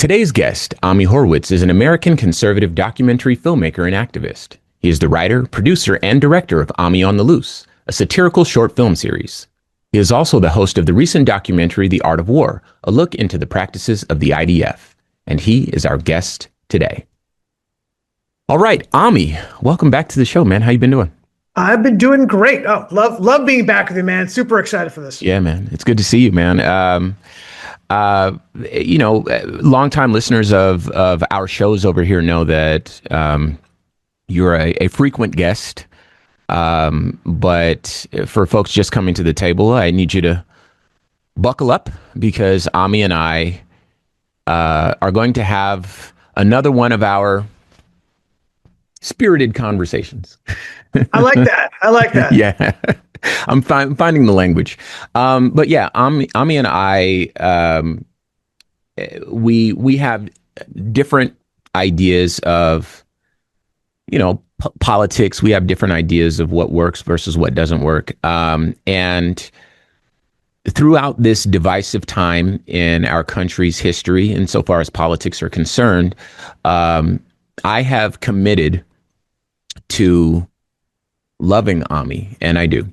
Today's guest, Ami Horowitz, is an American conservative documentary filmmaker and activist. He is the writer, producer, and director of Ami on the Loose, a satirical short film series. He is also the host of the recent documentary, The Art of War, a look into the practices of the IDF. And he is our guest today. All right, Ami, welcome back to the show, man. How you been doing? I've been doing great. Oh, love being back with you, man. Super excited for this. Yeah, man. It's good to see you, man. Longtime listeners of our shows over here know that you're a frequent guest. But for folks just coming to the table, I need you to buckle up because Ami and I are going to have another one of our spirited conversations. I like that. Yeah. I'm finding the language. But yeah, Ami and I, we have different ideas of, politics. We have different ideas of what works versus what doesn't work. And throughout this divisive time in our country's history, insofar as politics are concerned, I have committed to loving Ami, and I do.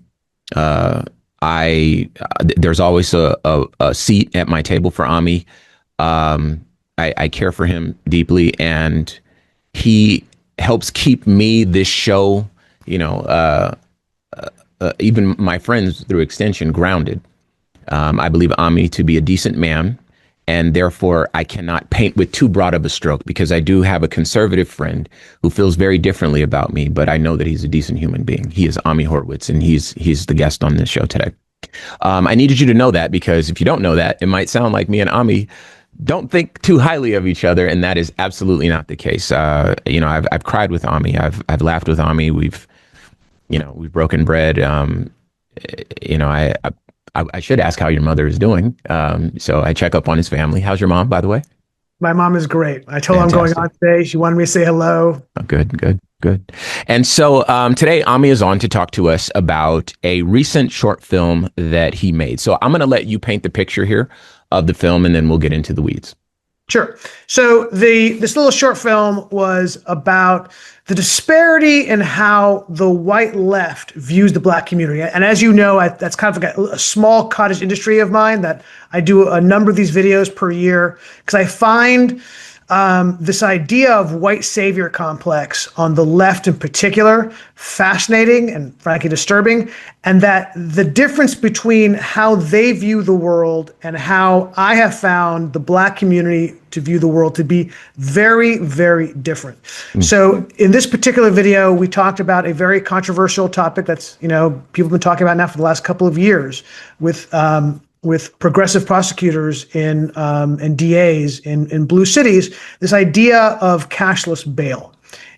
There's always a seat at my table for Ami. I care for him deeply, and he helps keep me, this show, even my friends through extension, grounded. I believe Ami to be a decent man, and therefore I cannot paint with too broad of a stroke, because I do have a conservative friend who feels very differently about me, but I know that he's a decent human being. He is Ami Horowitz, and he's the guest on this show today. I needed you to know that, because if you don't know that, it might sound like me and Ami don't think too highly of each other, and that is absolutely not the case. I've cried with Ami. I've laughed with Ami. We've broken bread. I should ask how your mother is doing. So I check up on his family. How's your mom, by the way? My mom is great. I told her I'm going on today. She wanted me to say hello. Oh, good. And so today, Ami is on to talk to us about a recent short film that he made. So I'm going to let you paint the picture here of the film, and then we'll get into the weeds. Sure. So this little short film was about the disparity in how the white left views the black community. And as you know, that's kind of like a small cottage industry of mine that I do a number of these videos per year, because I find this idea of white savior complex on the left in particular fascinating and frankly disturbing, and that the difference between how they view the world and how I have found the black community to view the world to be very, very different. So in this particular video, we talked about a very controversial topic that's, people have been talking about now for the last couple of years with progressive prosecutors and DAs in blue cities, this idea of cashless bail,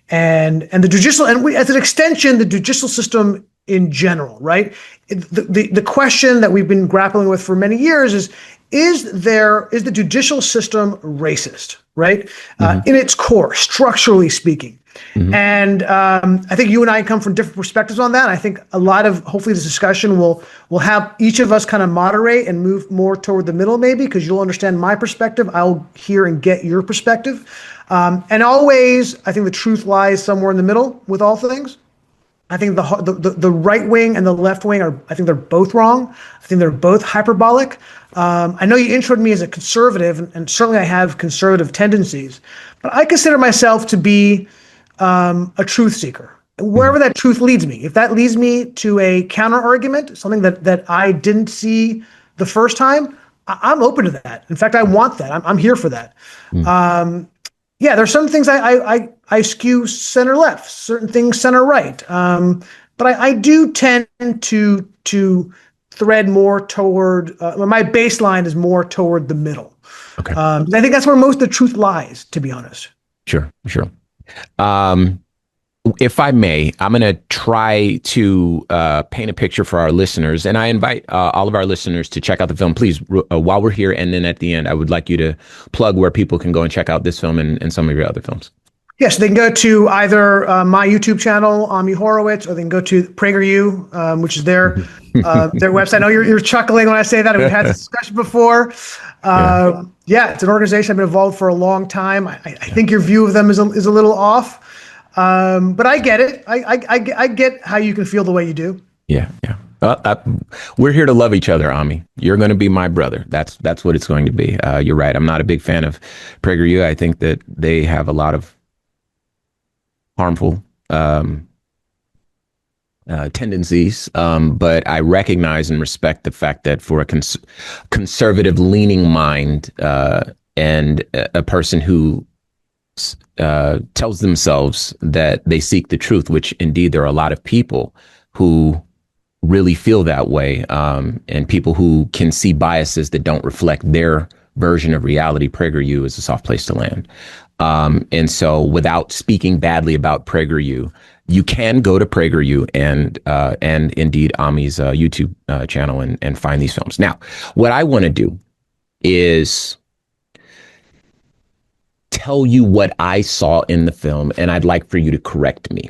and the judicial, and as an extension, the judicial system in general, right? The question that we've been grappling with for many years is the judicial system racist, right? In its core, structurally speaking. And I think you and I come from different perspectives on that. I think hopefully this discussion will have each of us kind of moderate and move more toward the middle, maybe, because you'll understand my perspective. I'll hear and get your perspective. And always, I think the truth lies somewhere in the middle with all things. I think the right wing and the left wing I think they're both wrong. I think they're both hyperbolic. I know you introed me as a conservative, and certainly I have conservative tendencies, but I consider myself to be a truth seeker, wherever that truth leads me. If that leads me to a counter argument, something that I didn't see the first time, I'm open to that. In fact, I want that. I'm here for that. There's some things I skew center left, certain things center right. But I do tend to thread more toward, my baseline is more toward the middle. Okay. I think that's where most of the truth lies, to be honest. Sure. If I may, I'm going to try to paint a picture for our listeners, and I invite all of our listeners to check out the film, please, while we're here. And then at the end, I would like you to plug where people can go and check out this film and some of your other films. Yes, they can go to either my YouTube channel, Ami Horowitz, or they can go to PragerU, which is their website. I know you're chuckling when I say that. We've had this discussion before. Yeah, it's an organization I've been involved for a long time. I think your view of them is a little off, but I get it. I get how you can feel the way you do. Yeah, yeah. We're here to love each other, Ami. You're going to be my brother. That's what it's going to be. You're right. I'm not a big fan of PragerU. I think that they have a lot of harmful tendencies, but I recognize and respect the fact that for a conservative leaning mind and a person who tells themselves that they seek the truth, which indeed there are a lot of people who really feel that way, and people who can see biases that don't reflect their version of reality, PragerU is a soft place to land. And so without speaking badly about PragerU, you can go to PragerU and indeed Ami's YouTube channel and find these films. Now, what I want to do is tell you what I saw in the film, and I'd like for you to correct me.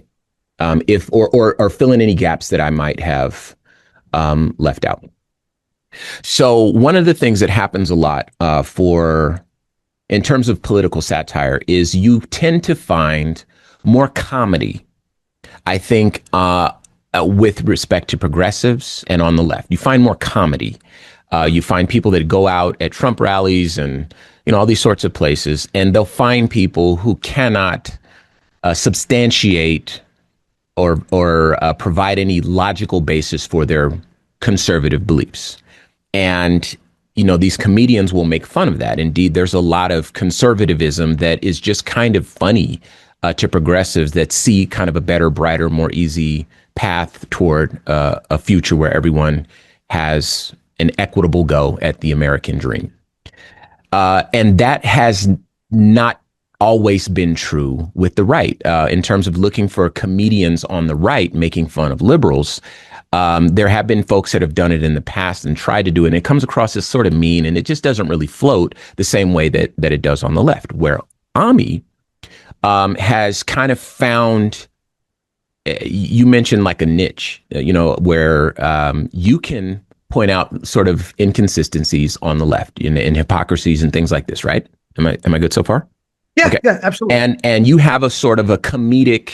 If or fill in any gaps that I might have left out. So one of the things that happens a lot in terms of political satire is you tend to find more comedy, I think, with respect to progressives and on the left. You find more comedy. You find people that go out at Trump rallies and all these sorts of places, and they'll find people who cannot substantiate or provide any logical basis for their conservative beliefs. And, these comedians will make fun of that. Indeed, there's a lot of conservatism that is just kind of funny to progressives that see kind of a better, brighter, more easy path toward a future where everyone has an equitable go at the American dream. And that has not always been true with the right. In terms of looking for comedians on the right making fun of liberals, there have been folks that have done it in the past and tried to do it, and it comes across as sort of mean, and it just doesn't really float the same way that it does on the left, where Ami has kind of found, you mentioned like a niche, where you can point out sort of inconsistencies on the left in hypocrisies and things like this, right? Am I good so far? Yeah, okay. Yeah, absolutely. And you have a sort of a comedic,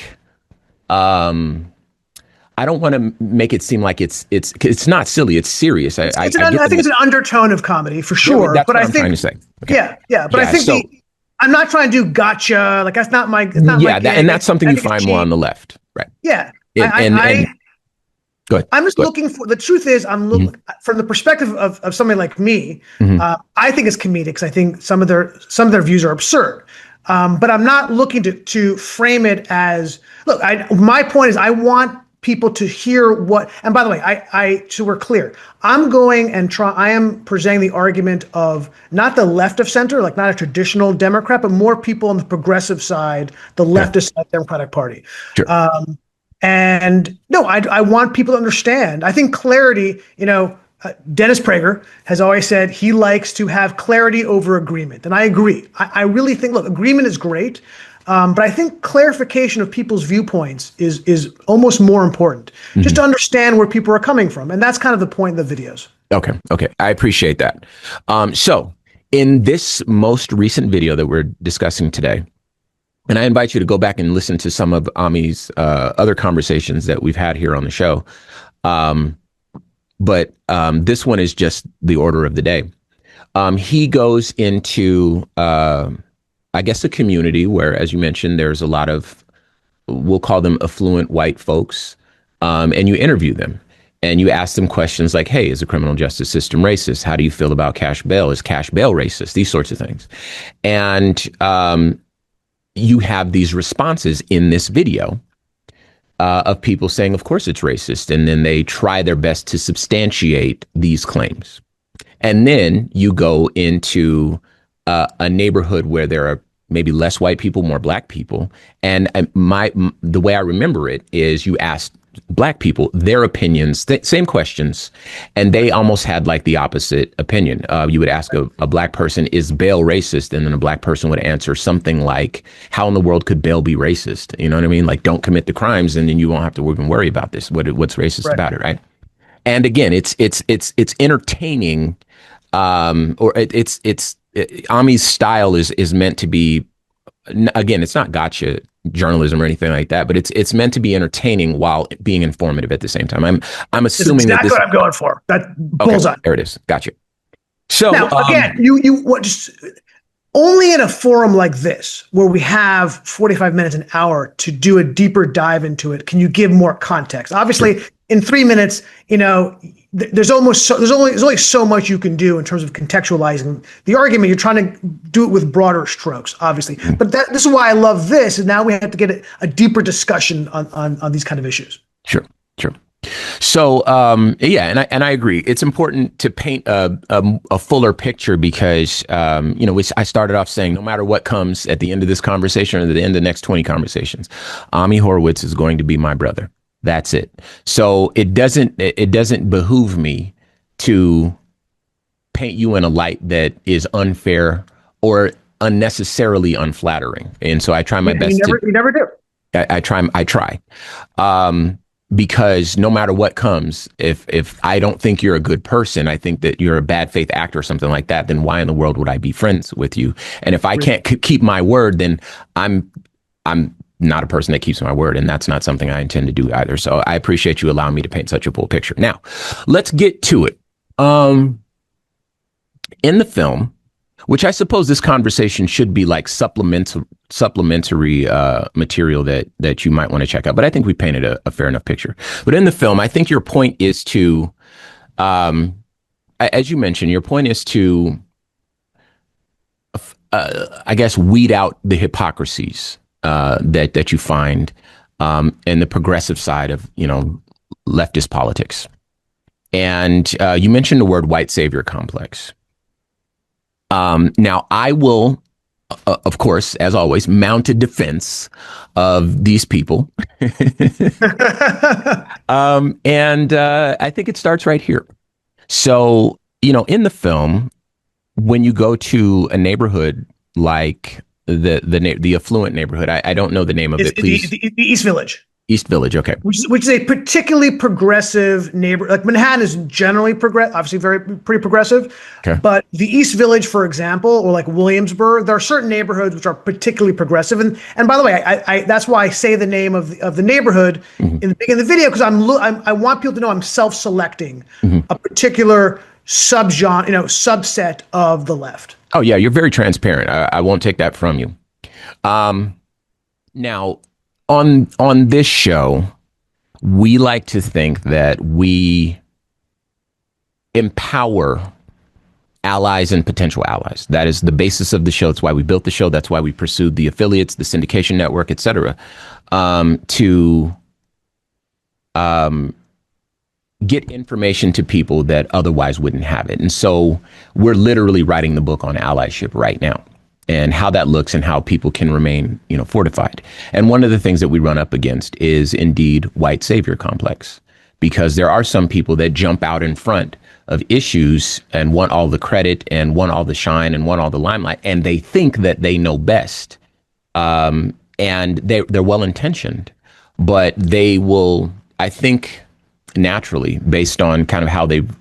I don't want to make it seem like it's not silly, it's serious. I think it's an undertone of comedy for sure. That's but what I I'm think, trying to say. Okay. Yeah. But I think I'm not trying to do gotcha. Like that's not my. It's not and that's something you find more on the left, right? Yeah. Go ahead. I'm just looking for, the truth is I'm looking from the perspective of somebody like me. I think it's comedic because I think some of their views are absurd. But I'm not looking to frame it as, look, my point is I want people to hear what, and by the way, so we're clear, I am presenting the argument of not the left of center, like not a traditional Democrat, but more people on the progressive side, the leftist side, Democratic Party. Sure. And no, I want people to understand. I think clarity, Dennis Prager has always said he likes to have clarity over agreement. And I agree. I really think, look, agreement is great. But I think clarification of people's viewpoints is almost more important, just to understand where people are coming from. And that's kind of the point of the videos. Okay. I appreciate that. So in this most recent video that we're discussing today, and I invite you to go back and listen to some of Ami's other conversations that we've had here on the show. But this one is just the order of the day. He goes into, I guess, a community where, as you mentioned, there's a lot of, we'll call them affluent white folks, and you interview them. And you ask them questions like, hey, is the criminal justice system racist? How do you feel about cash bail? Is cash bail racist? These sorts of things. And you have these responses in this video of people saying, of course it's racist. And then they try their best to substantiate these claims. And then you go into a neighborhood where there are maybe less white people, more black people. And the way I remember it is you asked black people their opinions, same questions, and they almost had like the opposite opinion. You would ask a black person, is bail racist? And then a black person would answer something like, how in the world could bail be racist? You know what I mean? Like, don't commit the crimes and then you won't have to even worry about this. What's racist about it, right? And again, it's entertaining, or it's Ami's style is meant to be, again, it's not gotcha journalism or anything like that, but it's meant to be entertaining while being informative at the same time. I'm assuming That's exactly that what I'm going for. That bullseye. There it is. Gotcha. So now, again, you what just only in a forum like this, where we have 45 minutes, an hour to do a deeper dive into it, can you give more context? Obviously, in 3 minutes, there's only so much you can do in terms of contextualizing the argument. You're trying to do it with broader strokes, obviously. But this is why I love this, is now we have to get a deeper discussion on these kind of issues. Sure. So, and I agree. It's important to paint a fuller picture because, I started off saying, no matter what comes at the end of this conversation or at the end of the next 20 conversations, Ami Horowitz is going to be my brother. That's it. So it doesn't behoove me to paint you in a light that is unfair or unnecessarily unflattering. And so I try my best. You never do. I try. Because no matter what comes, if I don't think you're a good person, I think that you're a bad faith actor or something like that, then why in the world would I be friends with you? And if I can't keep my word, then I'm not a person that keeps my word, and that's not something I intend to do either. So I appreciate you allowing me to paint such a full picture. Now, let's get to it. In the film, which I suppose this conversation should be like supplementary material that you might want to check out. But I think we painted a fair enough picture. But in the film, I think your point is to, as you mentioned, your point is to, I guess, weed out the hypocrisies that you find in the progressive side of, leftist politics. And you mentioned the word white savior complex. Now, I will, of course, as always, mount a defense of these people. And I think it starts right here. So, in the film, when you go to a neighborhood like the affluent neighborhood, I don't know the name of it, please. The East Village. East Village, okay. Which is a particularly progressive neighborhood. Like Manhattan is generally obviously pretty progressive. Okay. But the East Village, for example, or like Williamsburg, there are certain neighborhoods which are particularly progressive. And by the way, I that's why I say the name of the neighborhood in the beginning of the video, because I want people to know I'm self-selecting a particular subset of the left. Oh yeah, you're very transparent. I won't take that from you. Now, on this show, we like to think that we empower allies and potential allies. That is the basis of the show. That's why we built the show. That's why we pursued the affiliates, the syndication network, et cetera, to get information to people that otherwise wouldn't have it. And so we're literally writing the book on allyship right now, and how that looks and how people can remain, fortified. And one of the things that we run up against is indeed white savior complex, because there are some people that jump out in front of issues and want all the credit and want all the shine and want all the limelight, and they think that they know best. And they're well-intentioned, but they will, I think, naturally, based on kind of how they've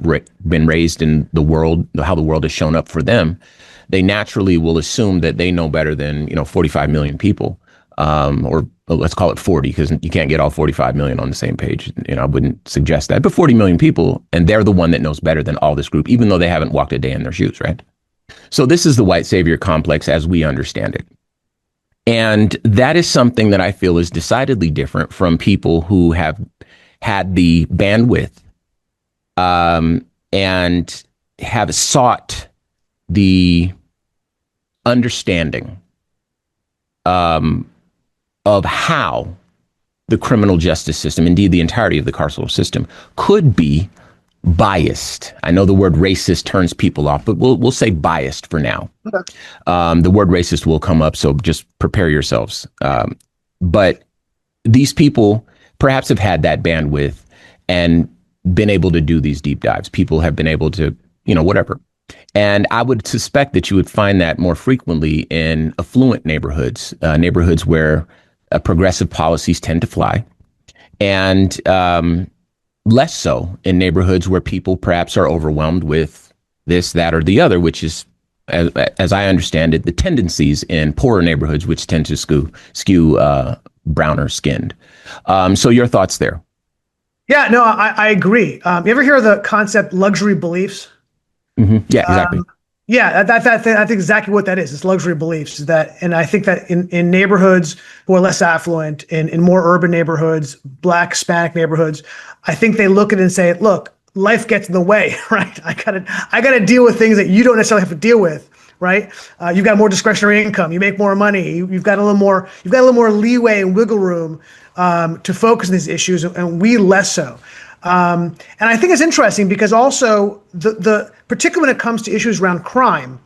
been raised in the world, how the world has shown up for them, they naturally will assume that they know better than 45 million people, or let's call it 40, because you can't get all 45 million on the same page. I wouldn't suggest that, but 40 million people, and they're the one that knows better than all this group, even though they haven't walked a day in their shoes, right? So this is the white savior complex as we understand it. And that is something that I feel is decidedly different from people who have had the bandwidth and have sought the understanding of how the criminal justice system, indeed the entirety of the carceral system, could be biased. I know the word racist turns people off, but we'll say biased for now. Okay. The word racist will come up, so just prepare yourselves. But these people perhaps have had that bandwidth and been able to do these deep dives. People have been able to, whatever. And I would suspect that you would find that more frequently in affluent neighborhoods, neighborhoods where progressive policies tend to fly, and less so in neighborhoods where people perhaps are overwhelmed with this, that, or the other, which is as I understand it, the tendencies in poorer neighborhoods, which tend to skew browner skinned. So your thoughts there? Yeah, no, I agree. You ever hear of the concept luxury beliefs? Yeah, exactly. Yeah, I think exactly what that is. It's luxury beliefs that, and I think that in neighborhoods who are less affluent, in more urban neighborhoods, Black, Hispanic neighborhoods, I think they look at it and say, look, life gets in the way, right? I gotta deal with things that you don't necessarily have to deal with, right? You've got more discretionary income, you make more money, you've got a little more leeway and wiggle room to focus on these issues, and we less so. And I think it's interesting because also the particularly when it comes to issues around crime,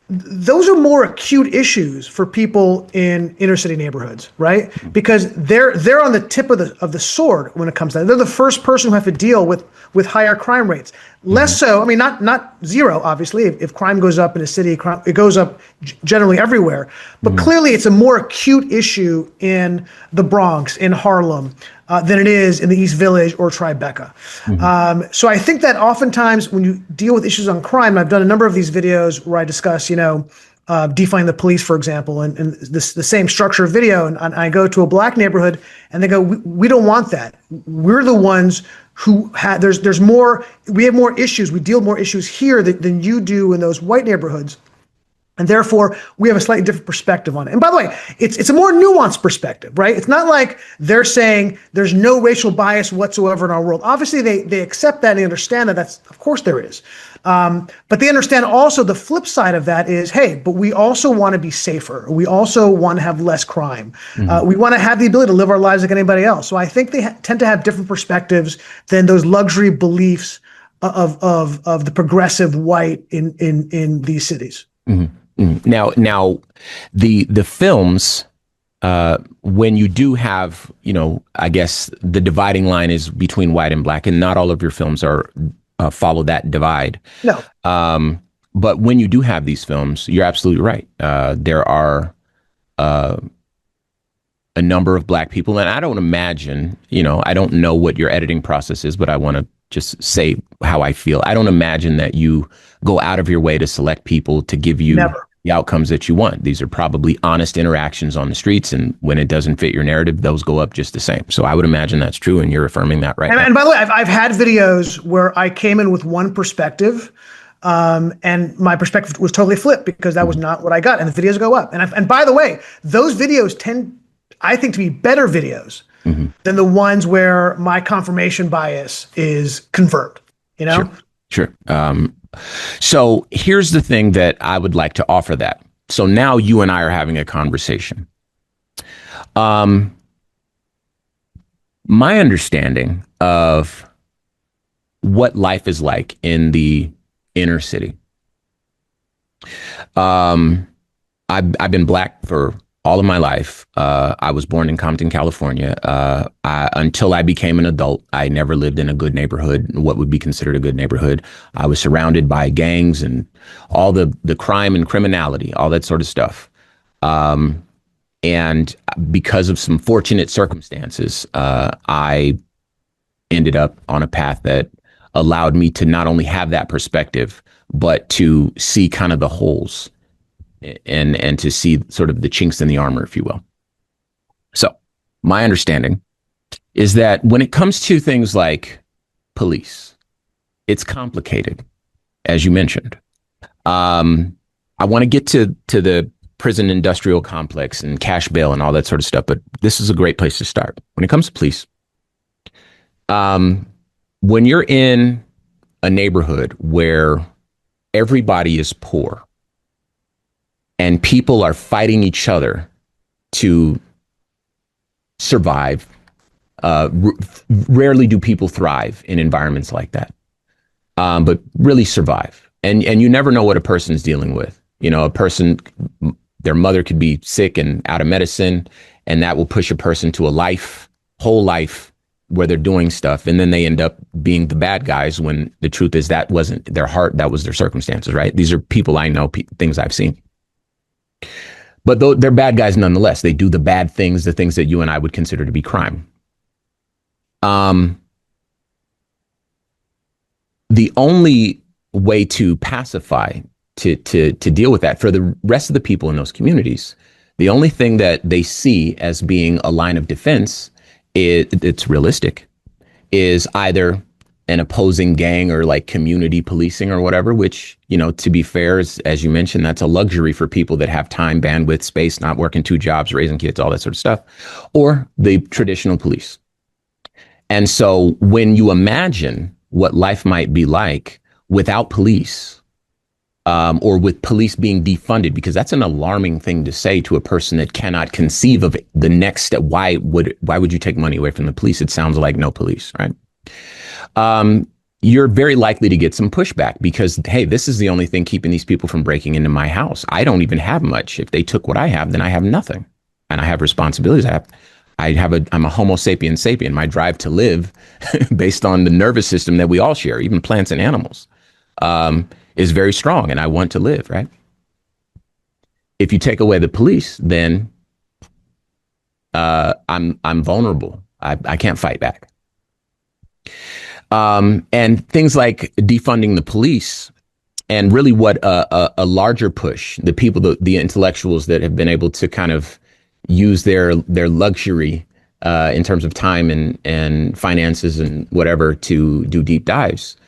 those are more acute issues for people in inner city neighborhoods, right? Because they're on the tip of the sword when it comes to that. They're the first person who have to deal with higher crime rates. Less so, I mean, not zero, obviously. If crime goes up in a city, it goes up generally everywhere. But clearly, it's a more acute issue in the Bronx, in Harlem, than it is in the East Village or Tribeca. So I think that oftentimes when you deal with issues on crime, I've done a number of these videos where I discuss, defunding the police, for example, and the same structure of video. And I go to a Black neighborhood and they go, we don't want that. We're the ones who there's more, we have more issues. We deal with more issues here than you do in those white neighborhoods. And therefore, we have a slightly different perspective on it. And by the way, it's a more nuanced perspective, right? It's not like they're saying there's no racial bias whatsoever in our world. Obviously, they accept that and they understand that. Of course there is. But they understand also the flip side of that is, hey, but we also want to be safer. We also want to have less crime. We want to have the ability to live our lives like anybody else. So I think they tend to have different perspectives than those luxury beliefs of the progressive white in these cities. Now, the films, when you do have, I guess the dividing line is between white and Black, and not all of your films are follow that divide. No. But when you do have these films, you're absolutely right. There are a number of Black people, and I don't imagine, I don't know what your editing process is, but I want to just say how I feel. I don't imagine that you go out of your way to select people to give you the outcomes that you want. These are probably honest interactions on the streets, and when it doesn't fit your narrative, those go up just the same. So I would imagine that's true, and you're affirming that right now. And by the way, I've had videos where I came in with one perspective, and my perspective was totally flipped because that was not what I got, and the videos go up. And by the way, those videos tend, I think, to be better videos than the ones where my confirmation bias is confirmed, Sure. So here's the thing that I would like to offer that. So now you and I are having a conversation. My understanding of what life is like in the inner city. I've been Black for all of my life. I was born in Compton, California. Until I became an adult, I never lived in a good neighborhood, what would be considered a good neighborhood. I was surrounded by gangs and all the crime and criminality, all that sort of stuff. And because of some fortunate circumstances, I ended up on a path that allowed me to not only have that perspective, but to see kind of the holes and to see sort of the chinks in the armor, if you will. So my understanding is that when it comes to things like police, it's complicated, as you mentioned. I want to get to the prison industrial complex and cash bail and all that sort of stuff, but this is a great place to start. When it comes to police, when you're in a neighborhood where everybody is poor, and people are fighting each other to survive. Rarely do people thrive in environments like that, but really survive. And you never know what a person's dealing with. A person, their mother could be sick and out of medicine, and that will push a person to a whole life where they're doing stuff. And then they end up being the bad guys when the truth is that wasn't their heart, that was their circumstances, right? These are people I know, things I've seen. But they're bad guys nonetheless. They do the bad things, the things that you and I would consider to be crime. The only way to pacify to deal with that. For the rest of the people in those communities, the only thing that they see as being a line of defense, it's realistic, is either an opposing gang or like community policing or whatever, which, to be fair, as you mentioned, that's a luxury for people that have time, bandwidth, space, not working 2 jobs, raising kids, all that sort of stuff, or the traditional police. And so when you imagine what life might be like without police, or with police being defunded, because that's an alarming thing to say to a person that cannot conceive of the next step. Why would you take money away from the police? It sounds like no police, right? You're very likely to get some pushback because, hey, this is the only thing keeping these people from breaking into my house. I don't even have much. If they took what I have, then I have nothing, and I have responsibilities. I'm a Homo sapien sapien. My drive to live, based on the nervous system that we all share, even plants and animals, is very strong, and I want to live, right? If you take away the police, then I'm vulnerable. I can't fight back. And things like defunding the police, and really what a larger push, the people, the intellectuals that have been able to kind of use their luxury in terms of time and finances and whatever to do deep dives,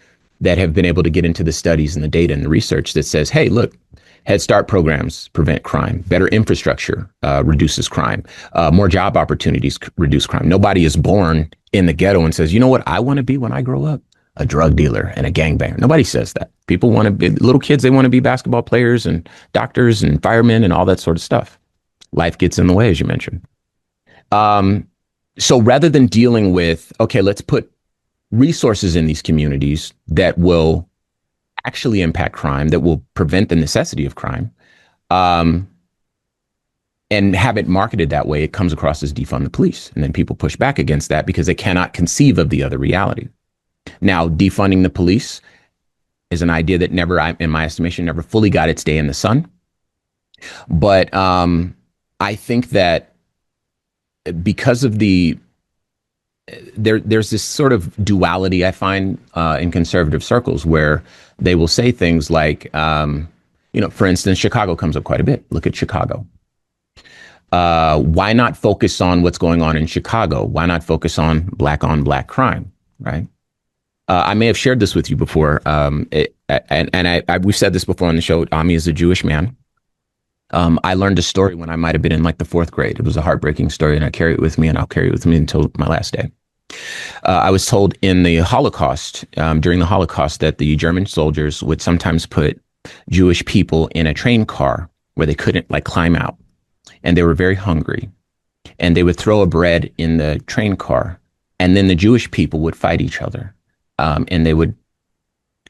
that have been able to get into the studies and the data and the research that says, hey, look, Head Start programs prevent crime. Better infrastructure reduces crime. More job opportunities reduce crime. Nobody is born in the ghetto and says, you know what I want to be when I grow up? A drug dealer and a gangbanger. Nobody says that. People want to be, little kids, they want to be basketball players and doctors and firemen and all that sort of stuff. Life gets in the way, as you mentioned. So rather than dealing with, okay, let's put resources in these communities that will actually impact crime, that will prevent the necessity of crime, and have it marketed that way, it comes across as defund the police. And then people push back against that because they cannot conceive of the other reality. Now, defunding the police is an idea that never, in my estimation, never fully got its day in the sun. But I think that because of there's this sort of duality I find in conservative circles where they will say things like, for instance, Chicago comes up quite a bit. Look at Chicago. Why not focus on what's going on in Chicago? Why not focus on black crime, right? I may have shared this with you before, we've said this before on the show. Ami is a Jewish man. I learned a story when I might have been in like the 4th grade. It was a heartbreaking story, and I carry it with me, and I'll carry it with me until my last day. I was told in the Holocaust, during the Holocaust, that the German soldiers would sometimes put Jewish people in a train car where they couldn't climb out, and they were very hungry, and they would throw a bread in the train car, and then the Jewish people would fight each other, and they would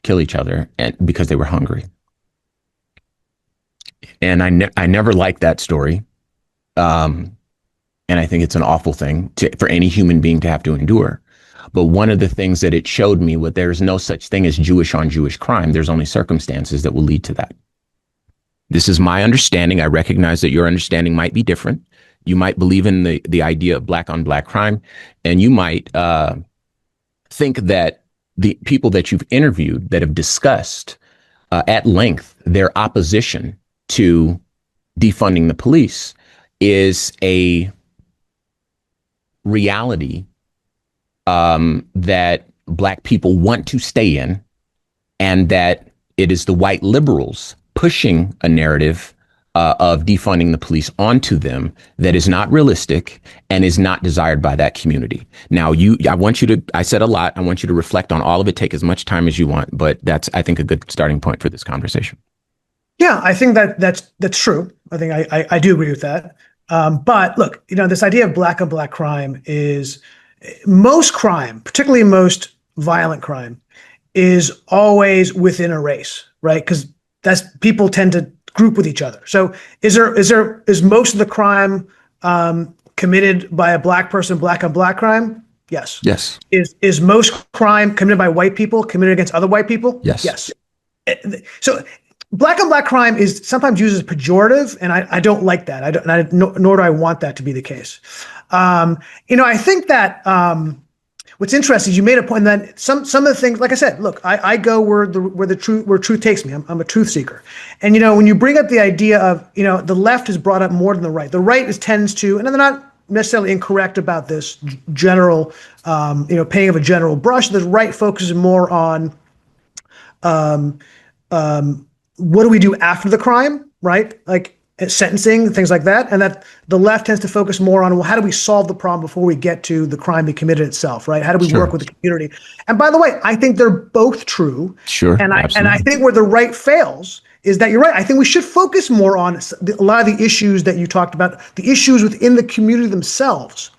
kill each other because they were hungry. And I never liked that story. And I think it's an awful thing for any human being to have to endure. But one of the things that it showed me was there's no such thing as Jewish on Jewish crime. There's only circumstances that will lead to that. This is my understanding. I recognize that your understanding might be different. You might believe in the idea of black on black crime, and you might think that the people that you've interviewed that have discussed at length their opposition to defunding the police is a reality that black people want to stay in, and that it is the white liberals pushing a narrative of defunding the police onto them that is not realistic and is not desired by that community. Now, I said a lot. I want you to reflect on all of it. Take as much time as you want, but that's, I think, a good starting point for this conversation. Yeah, I think that's true. I think I do agree with that. But look, this idea of black on black crime is most crime, particularly most violent crime, is always within a race, right? Because people tend to group with each other. So is most of the crime committed by a black person black on black crime? Yes. Yes. Is most crime committed by white people committed against other white people? Yes. Yes. So black on black crime is sometimes used as pejorative, and I don't like that. Nor do I want that to be the case. I think that what's interesting is you made a point that some of the things, like I said, look, I go where truth takes me. I'm a truth seeker. And, when you bring up the idea of, the left is brought up more than the right. The right tends to, and they're not necessarily incorrect about this general, painting of a general brush. The right focuses more on what do we do after the crime, right? Like sentencing, things like that. And that the left tends to focus more on, well, how do we solve the problem before we get to the crime being committed itself, right? How do we work with the community? And by the way, I think they're both true. Sure. And I think where the right fails is that you're right. I think we should focus more on a lot of the issues that you talked about, the issues within the community themselves.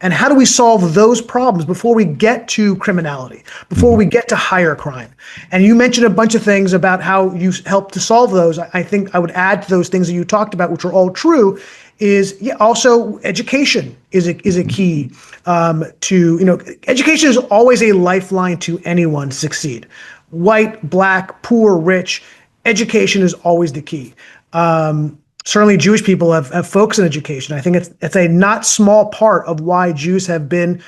And how do we solve those problems before we get to criminality, before we get to higher crime? And you mentioned a bunch of things about how you helped to solve those. I think I would add to those things that you talked about, which are all true, is also education is a key to, education is always a lifeline to anyone to succeed. White, black, poor, rich, education is always the key. Certainly Jewish people have focused on education. I think it's a not small part of why Jews have been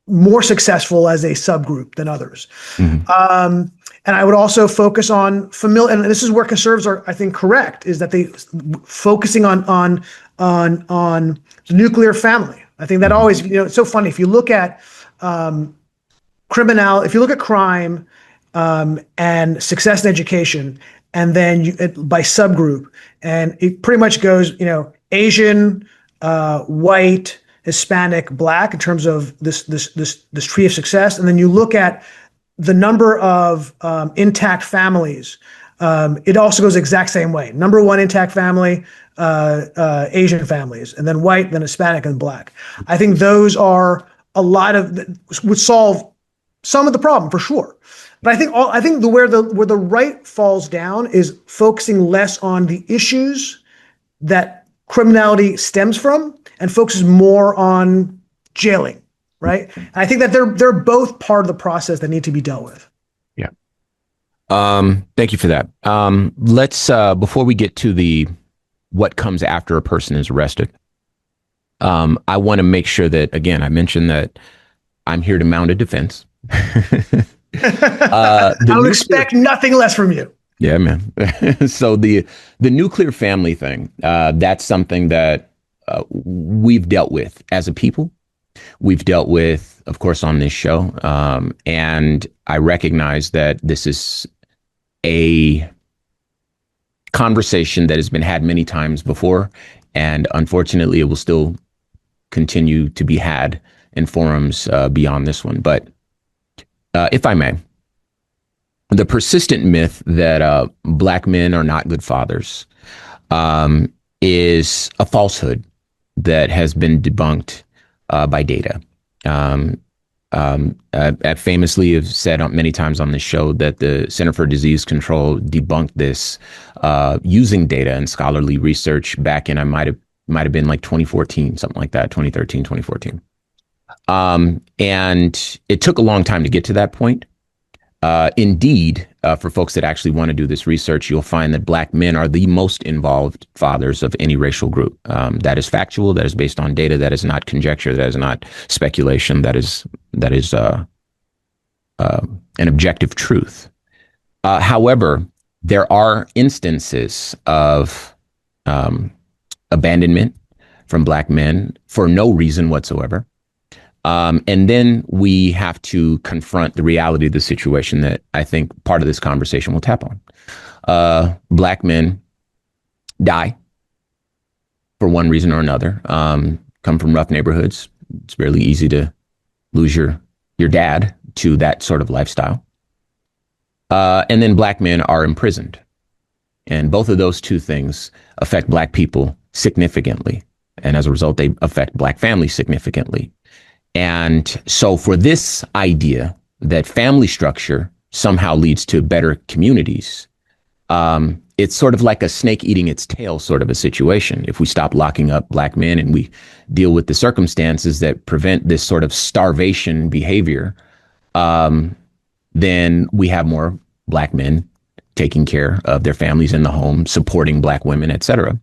more successful as a subgroup than others. Mm-hmm. And I would also focus on familiar, and this is where conservatives are, I think, correct, is that they focusing on the nuclear family. I think that always, it's so funny. If you look at if you look at crime and success in education, and then by subgroup, and it pretty much goes, Asian, white, Hispanic, black in terms of this tree of success, and then you look at the number of intact families. It also goes the exact same way. Number one intact family, Asian families, and then white, then Hispanic, and black. I think those are a lot of would solve some of the problem for sure. But I think where the right falls down is focusing less on the issues that criminality stems from and focuses more on jailing, right? And I think that they're both part of the process that need to be dealt with. Yeah. Thank you for that. Let's before we get to what comes after a person is arrested, I want to make sure that, again, I mentioned that I'm here to mount a defense. I would expect nothing less from you. Yeah, man. So the nuclear family thing, that's something that we've dealt with as a people. We've dealt with, of course, on this show. And I recognize that this is a conversation that has been had many times before. And unfortunately, it will still continue to be had in forums beyond this one. But if I may, the persistent myth that black men are not good fathers is a falsehood that has been debunked by data. I famously have said many times on this show that the Center for Disease Control debunked this using data and scholarly research back in, I might have been like 2014, something like that, 2013, 2014. And it took a long time to get to that point. Indeed, for folks that actually want to do this research, you'll find that black men are the most involved fathers of any racial group. That is factual. That is based on data. That is not conjecture. That is not speculation. That is an objective truth. However, there are instances of abandonment from black men for no reason whatsoever. And then we have to confront the reality of the situation that I think part of this conversation will tap on. Black men die for one reason or another, come from rough neighborhoods. It's fairly easy to lose your dad to that sort of lifestyle. And then black men are imprisoned. And both of those two things affect black people significantly. And as a result, they affect black families significantly. And so for this idea that family structure somehow leads to better communities, it's sort of like a snake eating its tail sort of a situation. If we stop locking up black men and we deal with the circumstances that prevent this sort of starvation behavior, then we have more black men taking care of their families in the home, supporting black women, et cetera.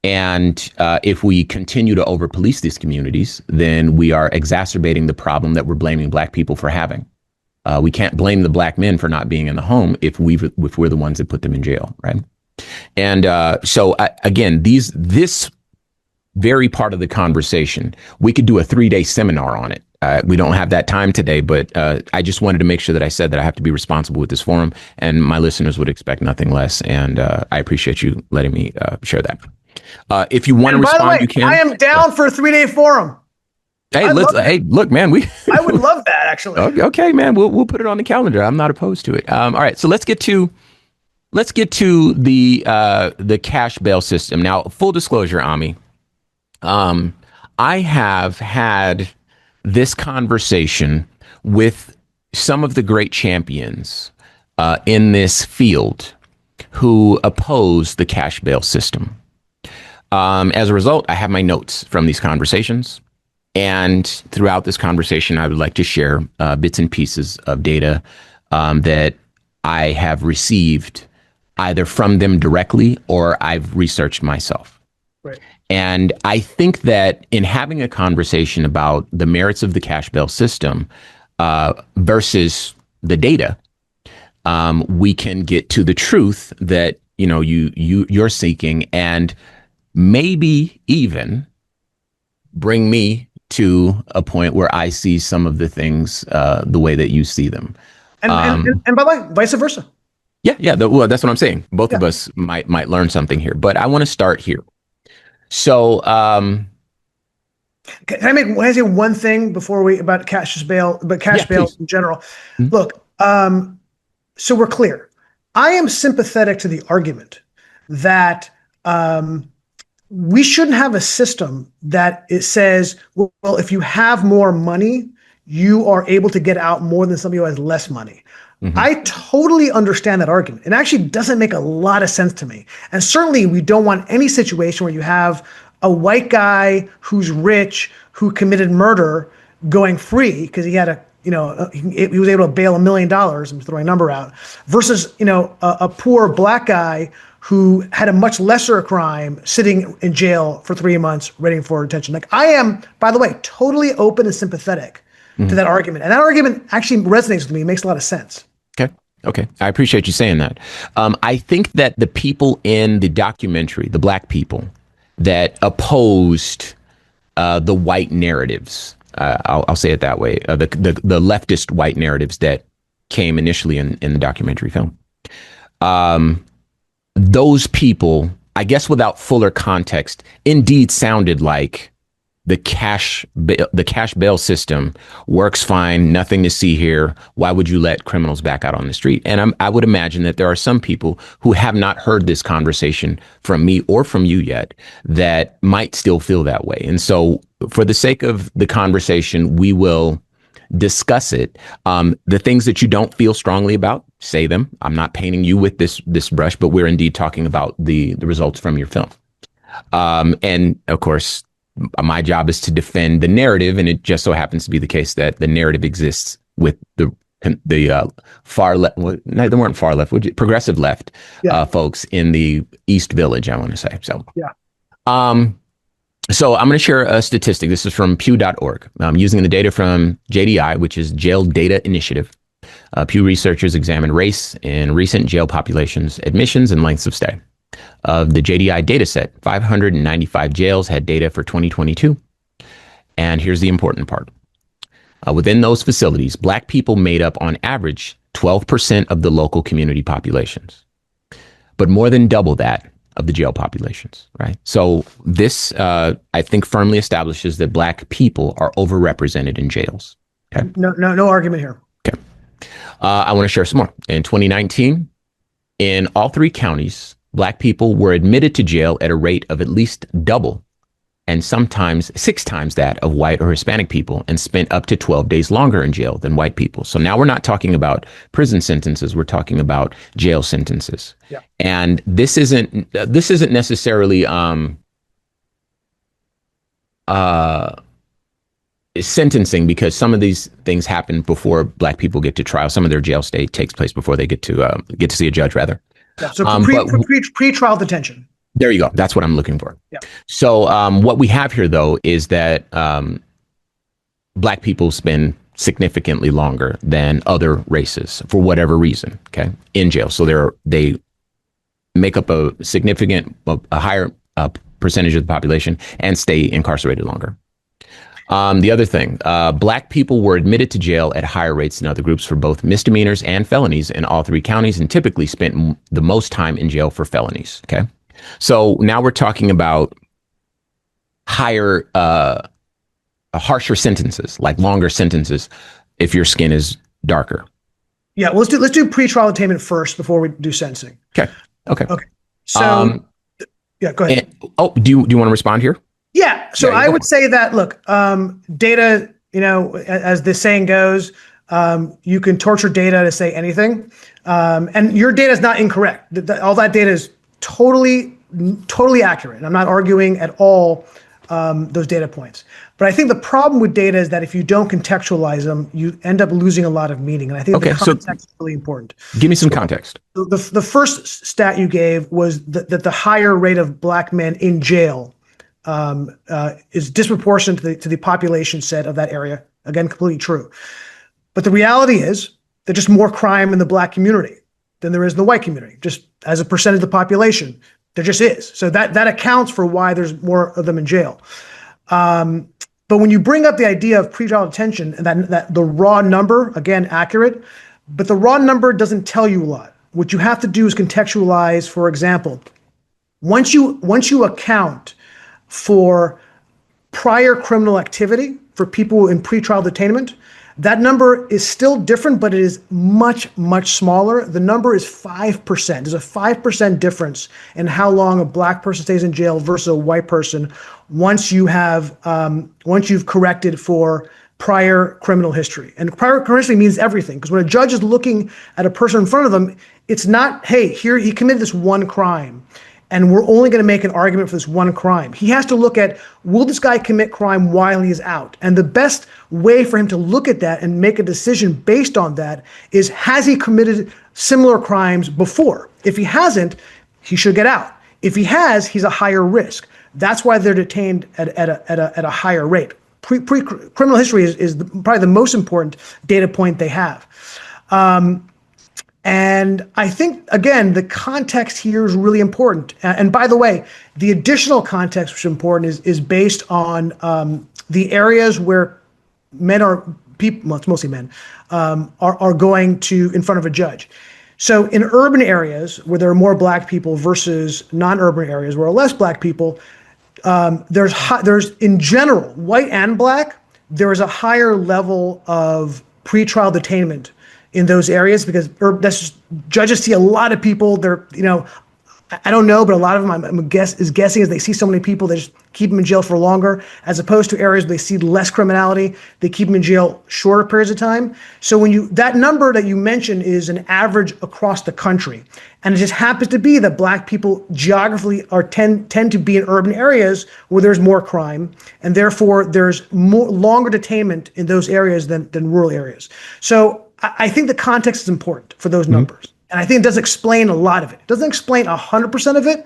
And if we continue to over police these communities, then we are exacerbating the problem that we're blaming Black people for having. We can't blame the Black men for not being in the home if we're the ones that put them in jail, right? And again, this very part of the conversation, we could do a 3-day seminar on it. We don't have that time today, but I just wanted to make sure that I said that I have to be responsible with this forum, and my listeners would expect nothing less. And I appreciate you letting me share that. If you want to respond, by the way, you can. I am down for a 3-day forum. Hey, look, man, I would love that, actually. Okay, man, we'll put it on the calendar. I'm not opposed to it. All right, so let's get to the cash bail system. Now, full disclosure, Ami, I have had this conversation with some of the great champions in this field who oppose the cash bail system. As a result, I have my notes from these conversations. And throughout this conversation, I would like to share bits and pieces of data that I have received either from them directly or I've researched myself. Right. And I think that in having a conversation about the merits of the cash bail system versus the data, we can get to the truth that you're seeking, and maybe even bring me to a point where I see some of the things the way that you see them. And by the way, vice versa. Yeah. Well, that's what I'm saying. Both of us might learn something here, but I want to start here. So, can I say one thing before about cash bail please. In general? Mm-hmm. Look, so we're clear. I am sympathetic to the argument that we shouldn't have a system that it says, well, if you have more money, you are able to get out more than somebody who has less money. Mm-hmm. I totally understand that argument. It actually doesn't make a lot of sense to me. And certainly we don't want any situation where you have a white guy who's rich, who committed murder, going free because he had he was able to bail $1 million, I'm throwing a number out, versus, a poor Black guy who had a much lesser crime sitting in jail for 3 months waiting for detention. Like, I am, by the way, totally open and sympathetic to that argument. And that argument actually resonates with me. It makes a lot of sense. Okay. I appreciate you saying that. I think that the people in the documentary, the Black people that opposed the white narratives, I'll say it that way, the leftist white narratives that came initially in the documentary film, those people, I guess without fuller context, indeed sounded like the cash bail system works fine. Nothing to see here. Why would you let criminals back out on the street? And I would imagine that there are some people who have not heard this conversation from me or from you yet that might still feel that way. And so for the sake of the conversation, we will discuss it. The things that you don't feel strongly about, say them. I'm not painting you with this brush, but we're indeed talking about the results from your film. And of course, my job is to defend the narrative, and it just so happens to be the case that the narrative exists with the far left. Well, they weren't far left, progressive left folks in the East Village, I want to say. So, so I'm going to share a statistic. This is from Pew.org. I'm using the data from JDI, which is Jail Data Initiative. Pew researchers examined race in recent jail populations, admissions, and lengths of stay. Of the JDI data set, 595 jails had data for 2022. And here's the important part. Within those facilities, Black people made up on average 12% of the local community populations, but more than double that of the jail populations, right? So this, I think, firmly establishes that Black people are overrepresented in jails. Okay? No argument here. Okay. I want to share some more. In 2019, in all 3 counties, Black people were admitted to jail at a rate of at least double and sometimes 6 times that of white or Hispanic people, and spent up to 12 days longer in jail than white people. So now we're not talking about prison sentences, we're talking about jail sentences. Yeah. And this isn't necessarily sentencing, because some of these things happen before Black people get to trial. Some of their jail stay takes place before they get to see a judge, rather. Yeah, so pre-trial detention. There you go. That's what I'm looking for. Yeah. So what we have here, though, is that Black people spend significantly longer than other races for whatever reason, okay, in jail. So they make up a higher percentage of the population and stay incarcerated longer. The other thing, Black people were admitted to jail at higher rates than other groups for both misdemeanors and felonies in all three counties, and typically spent the most time in jail for felonies. Okay. So now we're talking about harsher sentences, like longer sentences if your skin is darker. Yeah. Well, let's do pretrial detainment first before we do sentencing. Okay. So, yeah, go ahead. Do you want to respond here? Yeah. So I would say that, look, data, as the saying goes, you can torture data to say anything. And your data is not incorrect. All that data is totally accurate. I'm not arguing at all those data points. But I think the problem with data is that if you don't contextualize them, you end up losing a lot of meaning. And I think the context is really important. Give me some context. The first stat you gave was that the higher rate of Black men in jail is disproportionate to the population set of that area. Again, completely true. But the reality is there's just more crime in the Black community than there is in the white community, just as a percentage of the population. There just is. So that accounts for why there's more of them in jail. But when you bring up the idea of pretrial detention and that the raw number, again, accurate, but the raw number doesn't tell you a lot. What you have to do is contextualize. For example, once you account for prior criminal activity for people in pretrial detainment, that number is still different, but it is much, much smaller. The number is 5%. There's a 5% difference in how long a Black person stays in jail versus a white person once you've corrected for prior criminal history. And prior criminal history means everything, because when a judge is looking at a person in front of them, it's not, hey, here he committed this one crime, and we're only going to make an argument for this one crime. He has to look at, will this guy commit crime while he is out? And the best way for him to look at that and make a decision based on that is, has he committed similar crimes before? If he hasn't, he should get out. If he has, he's a higher risk. That's why they're detained at a higher rate. Criminal history is probably the most important data point they have. And I think, again, the context here is really important. And by the way, the additional context which is important is based on the areas where it's mostly men, are going to in front of a judge. So in urban areas where there are more Black people versus non-urban areas where there are less Black people, there's in general, white and Black, there is a higher level of pretrial detainment in those areas, because judges see a lot of people. They're, I don't know, but a lot of them, I'm guessing is they see so many people, they just keep them in jail for longer, as opposed to areas where they see less criminality, they keep them in jail shorter periods of time. So that number that you mentioned is an average across the country. And it just happens to be that Black people geographically tend to be in urban areas where there's more crime, and therefore there's more longer detainment in those areas than rural areas. So I think the context is important for those numbers. And I think it does explain a lot of it. It doesn't explain 100% of it,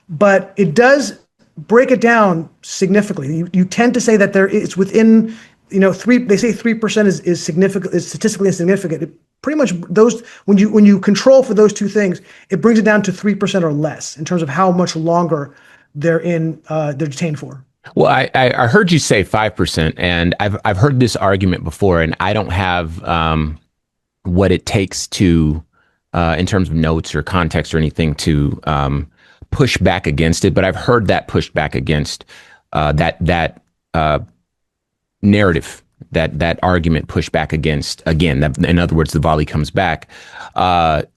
but it does break it down significantly. You tend to say that it's within, they say 3% is significant, is statistically insignificant. Pretty much those, when you control for those two things, it brings it down to 3% or less in terms of how much longer they're detained for. Well, I heard you say 5%, and I've heard this argument before, and I don't have what it takes to, in terms of notes or context or anything, to push back against it. But I've heard that pushed back against that narrative, that argument pushed back against, again, in other words, the volley comes back,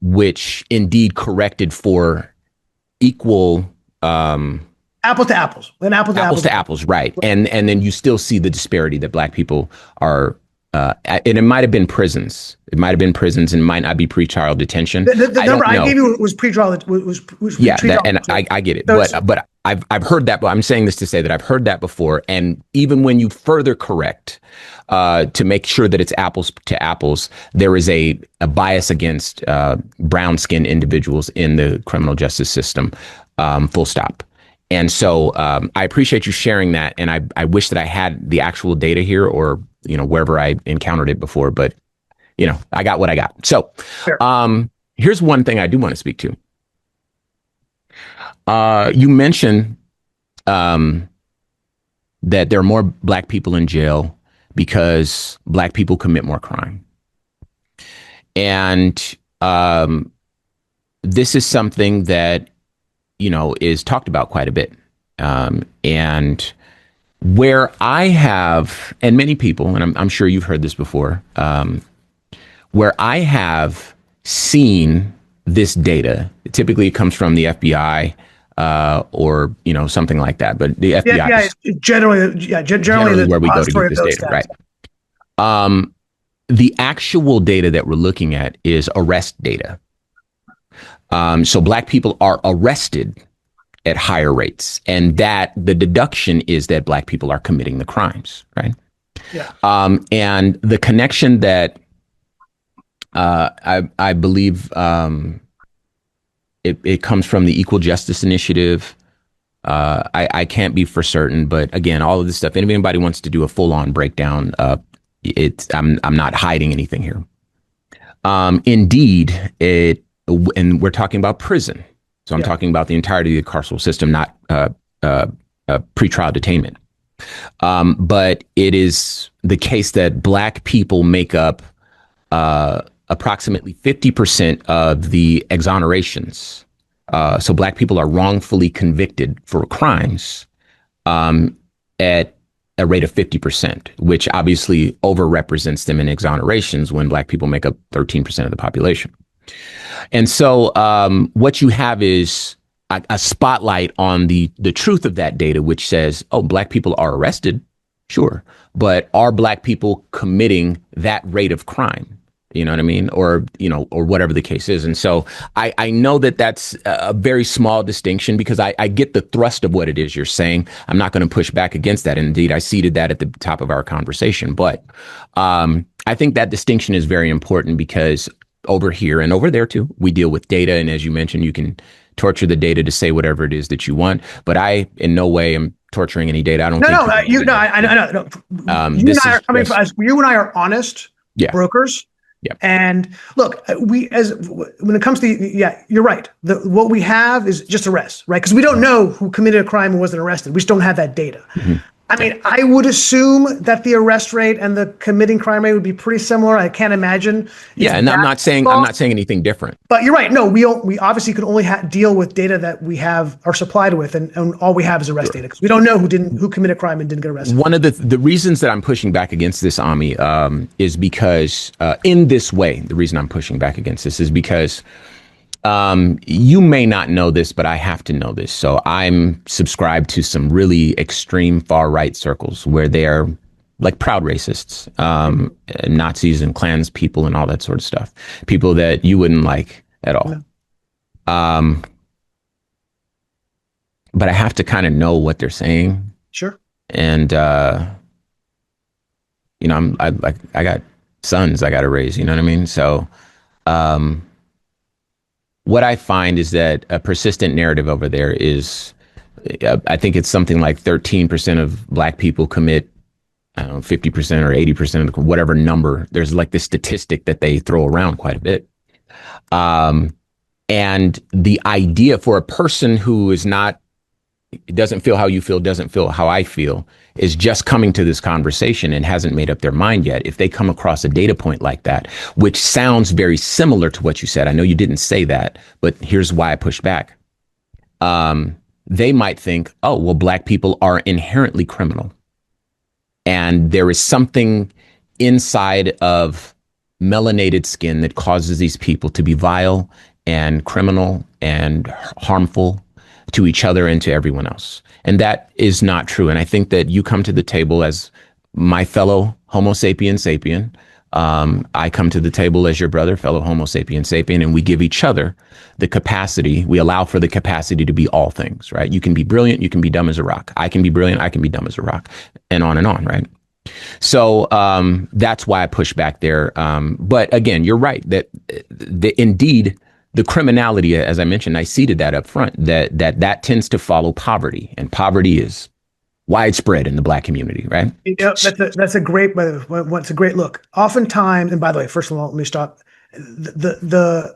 which indeed corrected for equal apples to apples. Apples to apples, right. And then you still see the disparity that Black people are, and it might have been prisons. It might have been prisons and might not be pretrial detention. The number I gave you was pretrial. Was yeah, pretrial. I get it. But I've heard that. But I'm saying this to say that I've heard that before. And even when you further correct to make sure that it's apples to apples, there is a bias against brown skinned individuals in the criminal justice system. full stop. And so I appreciate you sharing that. And I wish that I had the actual data here or, wherever I encountered it before. But, I got what I got. So here's one thing I do want to speak to. You mentioned that there are more Black people in jail because Black people commit more crime. And this is something that, is talked about quite a bit. And where I have, and many people, and I'm sure you've heard this before, where I have seen this data, typically it comes from the FBI, or something like that. But the FBI is generally where we go to get this data, stats. Right? The actual data that we're looking at is arrest data. So Black people are arrested at higher rates, and that the deduction is that Black people are committing the crimes, right? Yeah. And the connection that I believe. It comes from the Equal Justice Initiative. I can't be for certain, but again, all of this stuff. If anybody wants to do a full-on breakdown, I'm not hiding anything here. Indeed, and we're talking about prison, so I'm talking about the entirety of the carceral system, not pretrial detainment. But it is the case that Black people make up approximately 50% of the exonerations. So Black people are wrongfully convicted for crimes at a rate of 50%, which obviously overrepresents them in exonerations when Black people make up 13% of the population. And so what you have is a spotlight on the truth of that data, which says, oh, Black people are arrested, sure, but are Black people committing that rate of crime? You know what I mean? Or whatever the case is. And so I know that that's a very small distinction because I get the thrust of what it is you're saying. I'm not going to push back against that. Indeed, I ceded that at the top of our conversation. But I think that distinction is very important because over here and over there, too, we deal with data. And as you mentioned, you can torture the data to say whatever it is that you want. But I in no way am torturing any data. I don't think I know. You and I are honest brokers. Yeah. And look, when it comes to, you're right. What we have is just arrests, right? Because we don't know who committed a crime and wasn't arrested. We just don't have that data. Mm-hmm. I mean, I would assume that the arrest rate and the committing crime rate would be pretty similar. I can't imagine. Yeah, and I'm not saying anything different. But you're right. No, we obviously can only deal with data that we are supplied with, and all we have is arrest data because we don't know who committed a crime and didn't get arrested. One of the reasons that I'm pushing back against this, Ami, is because in this way, the reason I'm pushing back against this is because you may not know this, but I have to know this. So I'm subscribed to some really extreme far right circles where they're like proud racists, Nazis and Klans people and all that sort of stuff. People that you wouldn't like at all. No. But I have to kind of know what they're saying. Sure. And I got sons I got to raise. You know what I mean? So. What I find is that a persistent narrative over there is, I think it's something like 13% of Black people commit, 50% or 80% of whatever number. There's like this statistic that they throw around quite a bit. And the idea for a person who doesn't feel how you feel, doesn't feel how I feel, is just coming to this conversation and hasn't made up their mind yet. If they come across a data point like that, which sounds very similar to what you said, I know you didn't say that, but here's why I push back. They might think, oh, well, Black people are inherently criminal. And there is something inside of melanated skin that causes these people to be vile and criminal and harmful to each other and to everyone else. And that is not true. And I think that you come to the table as my fellow Homo sapien sapien. I come to the table as your brother, fellow Homo sapien sapien, and we give each other the capacity. We allow for the capacity to be all things, right? You can be brilliant. You can be dumb as a rock. I can be brilliant. I can be dumb as a rock, and on, right? So that's why I push back there. But again, you're right that indeed the criminality, as I mentioned, I seeded that up front, that tends to follow poverty, and poverty is widespread in the Black community, right? That's a great look. Oftentimes, and by the way, first of all, let me stop. The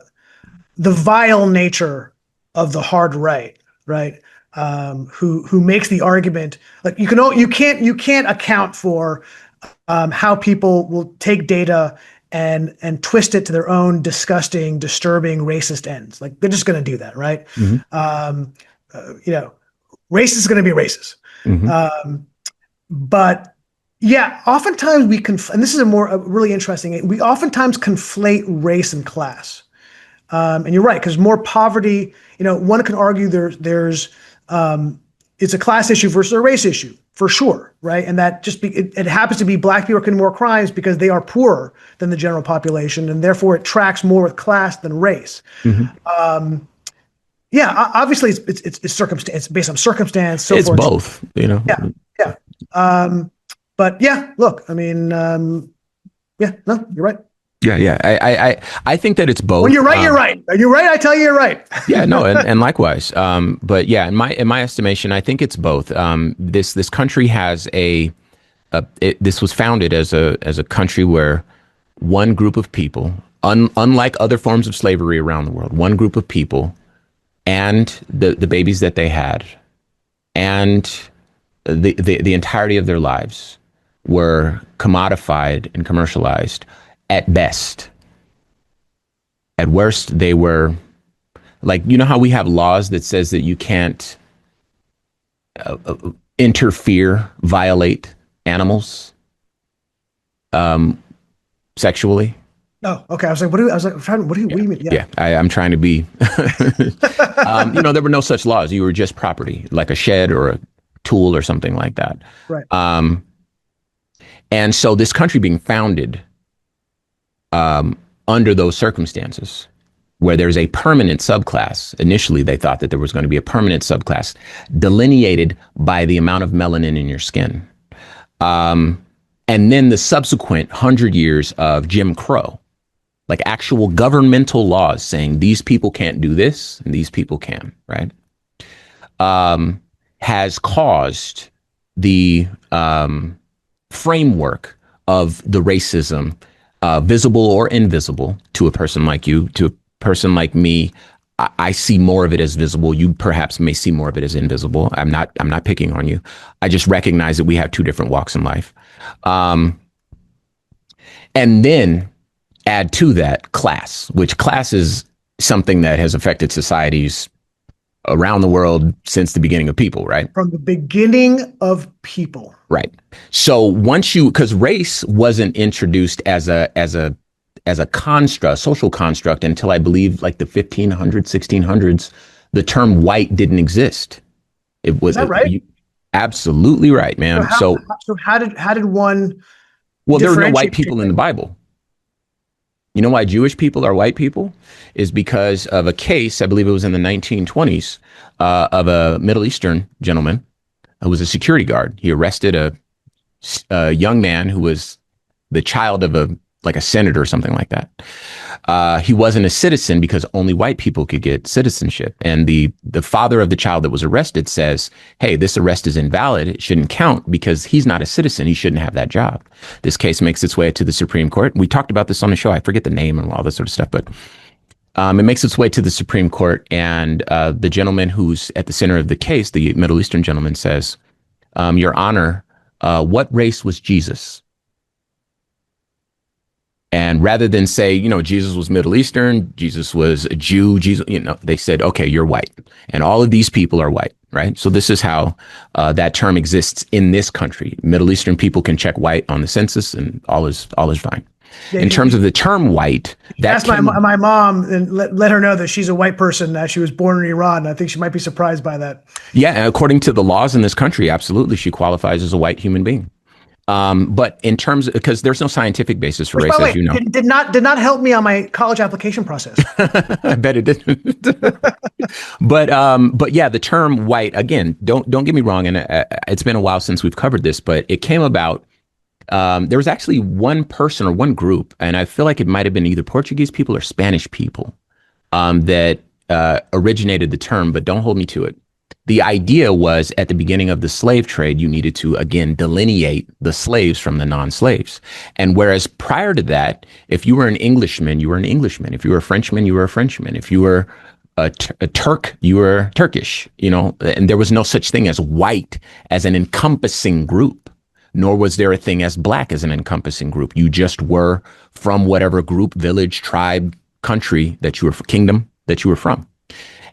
vile nature of the hard right, who makes the argument, like you can't account for how people will take data and twist it to their own disgusting, disturbing, racist ends. Like they're just going to do that, right? Racist is going to be racist. But yeah, oftentimes and this is really interesting. We oftentimes conflate race and class. And you're right, because more poverty, one can argue there's it's a class issue versus a race issue for sure, right? And that it happens to be Black people commit more crimes because they are poorer than the general population, and therefore it tracks more with class than race. Yeah, obviously it's circumstance, based on circumstance. So it's forth. Both, Yeah. But yeah, look, I mean, yeah, no, you're right. Yeah. I think that it's both. When you're right, you're right. You're right. I tell you, you're right. Yeah, no, and likewise. But yeah, in my estimation, I think it's both. This country has this was founded as a country where one group of people, unlike other forms of slavery around the world, one group of people and the babies that they had and the entirety of their lives were commodified and commercialized at best. At worst, they were like, how we have laws that says that you can't interfere, violate animals sexually. Oh, okay. I was like, what do you mean? Yeah, I'm trying to be, there were no such laws. You were just property, like a shed or a tool or something like that. Right. And so this country being founded under those circumstances, where there's a permanent subclass. Initially, they thought that there was going to be a permanent subclass delineated by the amount of melanin in your skin. And then the subsequent 100 years of Jim Crow, like actual governmental laws saying these people can't do this and these people can, right? Has caused the framework of the racism, visible or invisible, to a person like you, to a person like me. I see more of it as visible. You perhaps may see more of it as invisible. I'm not picking on you. I just recognize that we have two different walks in life. And then add to that class, which class is something that has affected societies around the world since the beginning of people, right? From the beginning of people. Right. So because race wasn't introduced as a construct, social construct, until I believe like the 1500s, 1600s, the term white didn't exist. It was. Is that right? Absolutely right, man. So how did one? Well, there were no white people in the Bible. You know why Jewish people are white people? Is because of a case, I believe it was in the 1920s, of a Middle Eastern gentleman who was a security guard. He arrested a young man who was the child of a senator or something like that. He wasn't a citizen because only white people could get citizenship. And the father of the child that was arrested says, hey, this arrest is invalid. It shouldn't count because he's not a citizen. He shouldn't have that job. This case makes its way to the Supreme Court. We talked about this on the show. I forget the name and all this sort of stuff, but it makes its way to the Supreme Court. And the gentleman who's at the center of the case, the Middle Eastern gentleman, says, Your Honor, what race was Jesus? And rather than say, Jesus was Middle Eastern, Jesus was a Jew, they said, okay, you're white. And all of these people are white, right? So this is how that term exists in this country. Middle Eastern people can check white on the census and all is fine. Yeah, in terms of the term white, that's my mom, and let her know that she's a white person. She was born in Iran. I think she might be surprised by that. Yeah, according to the laws in this country, absolutely, she qualifies as a white human being. But in terms, because there's no scientific basis for race, as you know, did not help me on my college application process. I bet it didn't. But yeah, the term white, again, don't get me wrong, and it's been a while since we've covered this, but it came about. There was actually one person or one group, and I feel like it might have been either Portuguese people or Spanish people, that originated the term, but don't hold me to it. The idea was at the beginning of the slave trade, you needed to, again, delineate the slaves from the non-slaves. And whereas prior to that, if you were an Englishman, you were an Englishman. If you were a Frenchman, you were a Frenchman. If you were a Turk, you were Turkish, and there was no such thing as white as an encompassing group, nor was there a thing as black as an encompassing group. You just were from whatever group, village, tribe, country that you were, kingdom that you were from.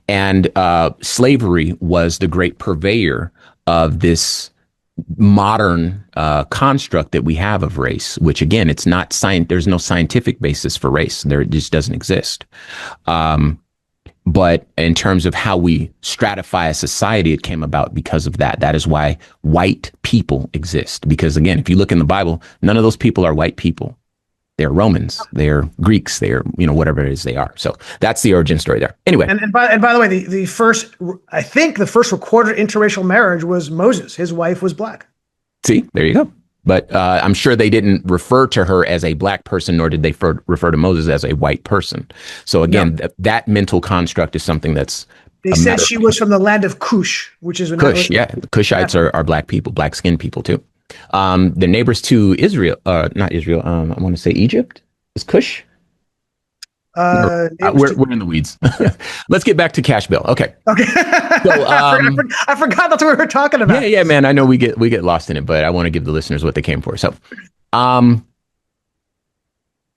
And slavery was the great purveyor of this modern construct that we have of race, which again, it's not there's no scientific basis for race. It just doesn't exist. But in terms of how we stratify a society, it came about because of that. That is why white people exist. Because again, if you look in the Bible, none of those people are white people. They're Romans, they're Greeks, they're, whatever it is they are. So that's the origin story there. Anyway. And by the way, the first recorded interracial marriage was Moses. His wife was black. See, there you go. But I'm sure they didn't refer to her as a black person, nor did they refer to Moses as a white person. So again, that mental construct is something that's... They said she was from the land of Cush, which is... Cush, yeah. The Cushites are black people, black-skinned people too. The neighbors to Israel, not Israel, I want to say Egypt. Is Cush? We're in the weeds. Let's get back to Cash Bill. Okay. So, I forgot that's what we were talking about. Yeah, man. I know we get lost in it, but I want to give the listeners what they came for. So,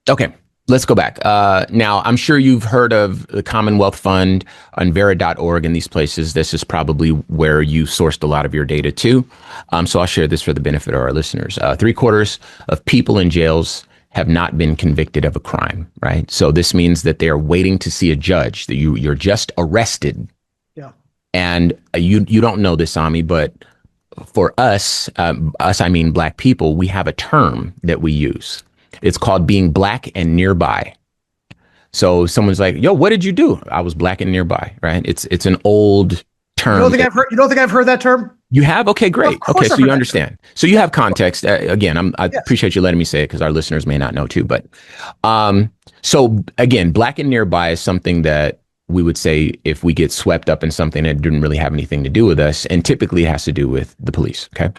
okay. Let's go back. Now, I'm sure you've heard of the Commonwealth Fund on Vera.org and these places. This is probably where you sourced a lot of your data too. So I'll share this for the benefit of our listeners. 3/4 of people in jails have not been convicted of a crime, right? So this means that they're waiting to see a judge, that you're just arrested. Yeah. And you don't know this, Ami, but for us, I mean black people, we have a term that we use. It's called being black and nearby. So someone's like, "Yo, what did you do?" I was black and nearby, right? It's an old term. You don't think I've heard that term? You have? Okay, great. Okay, so you understand. So you have context. Again, I appreciate you letting me say it because our listeners may not know too. But so again, black and nearby is something that we would say if we get swept up in something that didn't really have anything to do with us, and typically it has to do with the police. Okay.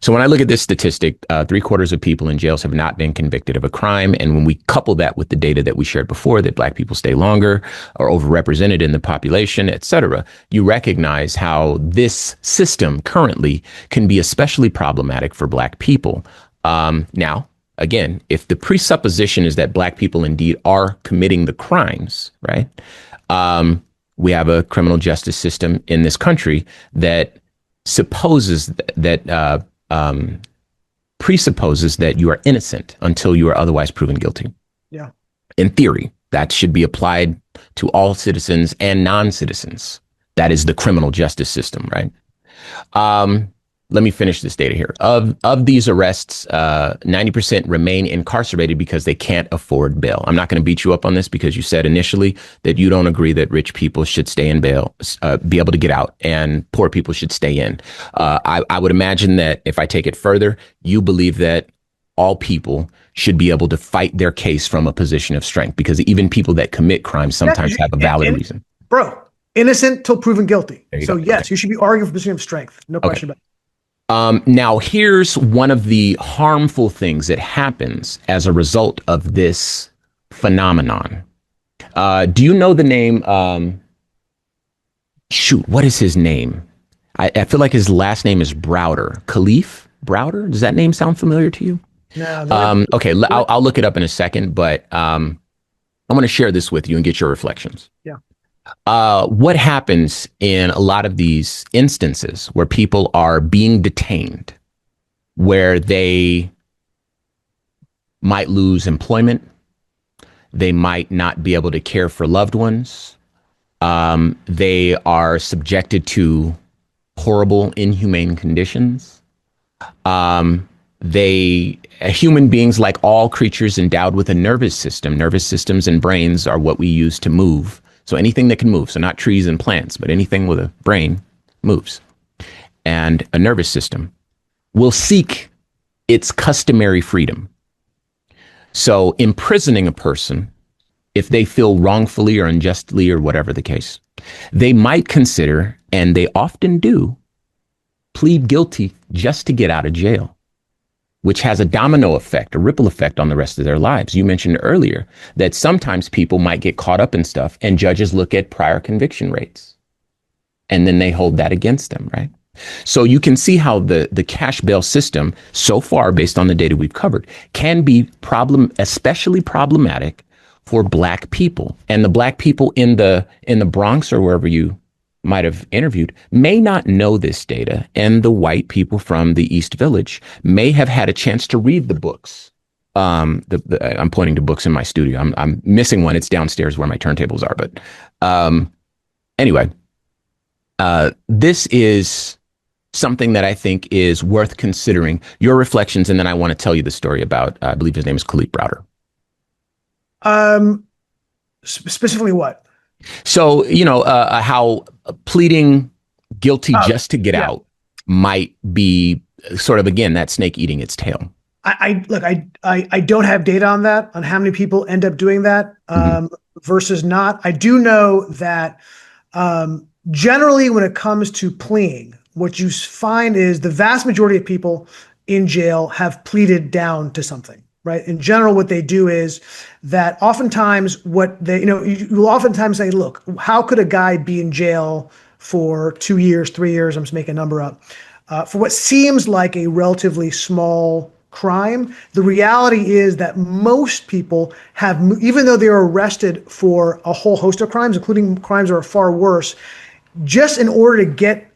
So when I look at this statistic, 3/4 of people in jails have not been convicted of a crime. And when we couple that with the data that we shared before, that black people stay longer, are overrepresented in the population, et cetera, you recognize how this system currently can be especially problematic for black people. Now, again, if the presupposition is that black people indeed are committing the crimes, right? We have a criminal justice system in this country that presupposes that you are innocent until you are otherwise proven guilty. Yeah. In theory, that should be applied to all citizens and non-citizens. That is the criminal justice system, right? Let me finish this data here. Of these arrests, 90% remain incarcerated because they can't afford bail. I'm not going to beat you up on this because you said initially that you don't agree that rich people should stay in bail, be able to get out, and poor people should stay in. I would imagine that if I take it further, you believe that all people should be able to fight their case from a position of strength, because even people that commit crimes sometimes have a valid reason. Bro, innocent till proven guilty. So go. yes, Okay. You should be arguing for a position of strength. No question about it. Now, here's one of the harmful things that happens as a result of this phenomenon. Do you know the name? What is his name? I feel like his last name is Browder. Khalif Browder? Does that name sound familiar to you? No. Okay, I'll look it up in a second, but I'm going to share this with you and get your reflections. Yeah. What happens in a lot of these instances where people are being detained, where they might lose employment, they might not be able to care for loved ones, they are subjected to horrible, inhumane conditions. Human beings, like all creatures endowed with a nervous systems and brains are what we use to move. So anything that can move, so not trees and plants, but anything with a brain moves. And a nervous system will seek its customary freedom. So imprisoning a person if they feel wrongfully or unjustly or whatever the case, they might consider, and they often do, plead guilty just to get out of jail, which has a domino effect, a ripple effect on the rest of their lives. You mentioned earlier that sometimes people might get caught up in stuff and judges look at prior conviction rates and then they hold that against them, right? So you can see how the cash bail system, so far, based on the data we've covered, can be especially problematic for Black people. And the Black people in the Bronx or wherever you might have interviewed may not know this data, and the white people from the East Village may have had a chance to read the books. I'm pointing to books in my studio. I'm missing one. It's downstairs where my turntables are. But anyway, this is something that I think is worth considering. Your reflections, and then I want to tell you the story about, I believe his name is Khalid Browder. Specifically what? So, how pleading guilty just to get out might be sort of, again, that snake eating its tail. I don't have data on that, on how many people end up doing that versus not. I do know that generally when it comes to pleading, what you find is the vast majority of people in jail have pleaded down to something. Right. In general, what they do is that oftentimes you will oftentimes say, look, how could a guy be in jail for 2 years, 3 years? I'm just making a number up for what seems like a relatively small crime. The reality is that most people have, even though they're arrested for a whole host of crimes, including crimes that are far worse, just in order to get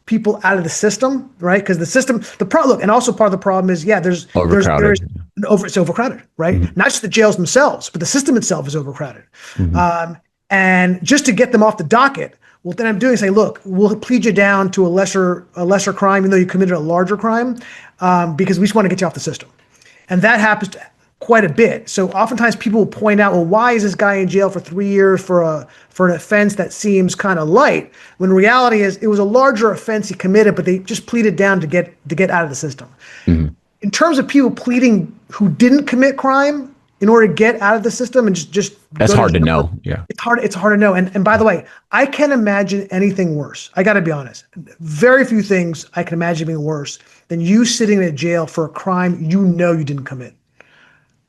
people out of the system, right? Because the system, and also part of the problem is, it's overcrowded, right? Mm-hmm. Not just the jails themselves, but the system itself is overcrowded. Mm-hmm. And just to get them off the docket, what then I'm doing is saying, look, we'll plead you down to a lesser crime, even though you committed a larger crime, because we just want to get you off the system. And that happens quite a bit. So oftentimes people will point out, well, why is this guy in jail for 3 years for an offense that seems kind of light? When reality is it was a larger offense he committed, but they just pleaded down to get out of the system. Mm-hmm. In terms of people pleading who didn't commit crime in order to get out of the system and just that's hard to know. Yeah, it's hard to know. And by the way, I can't imagine anything worse. I got to be honest. Very few things I can imagine being worse than you sitting in a jail for a crime you didn't commit.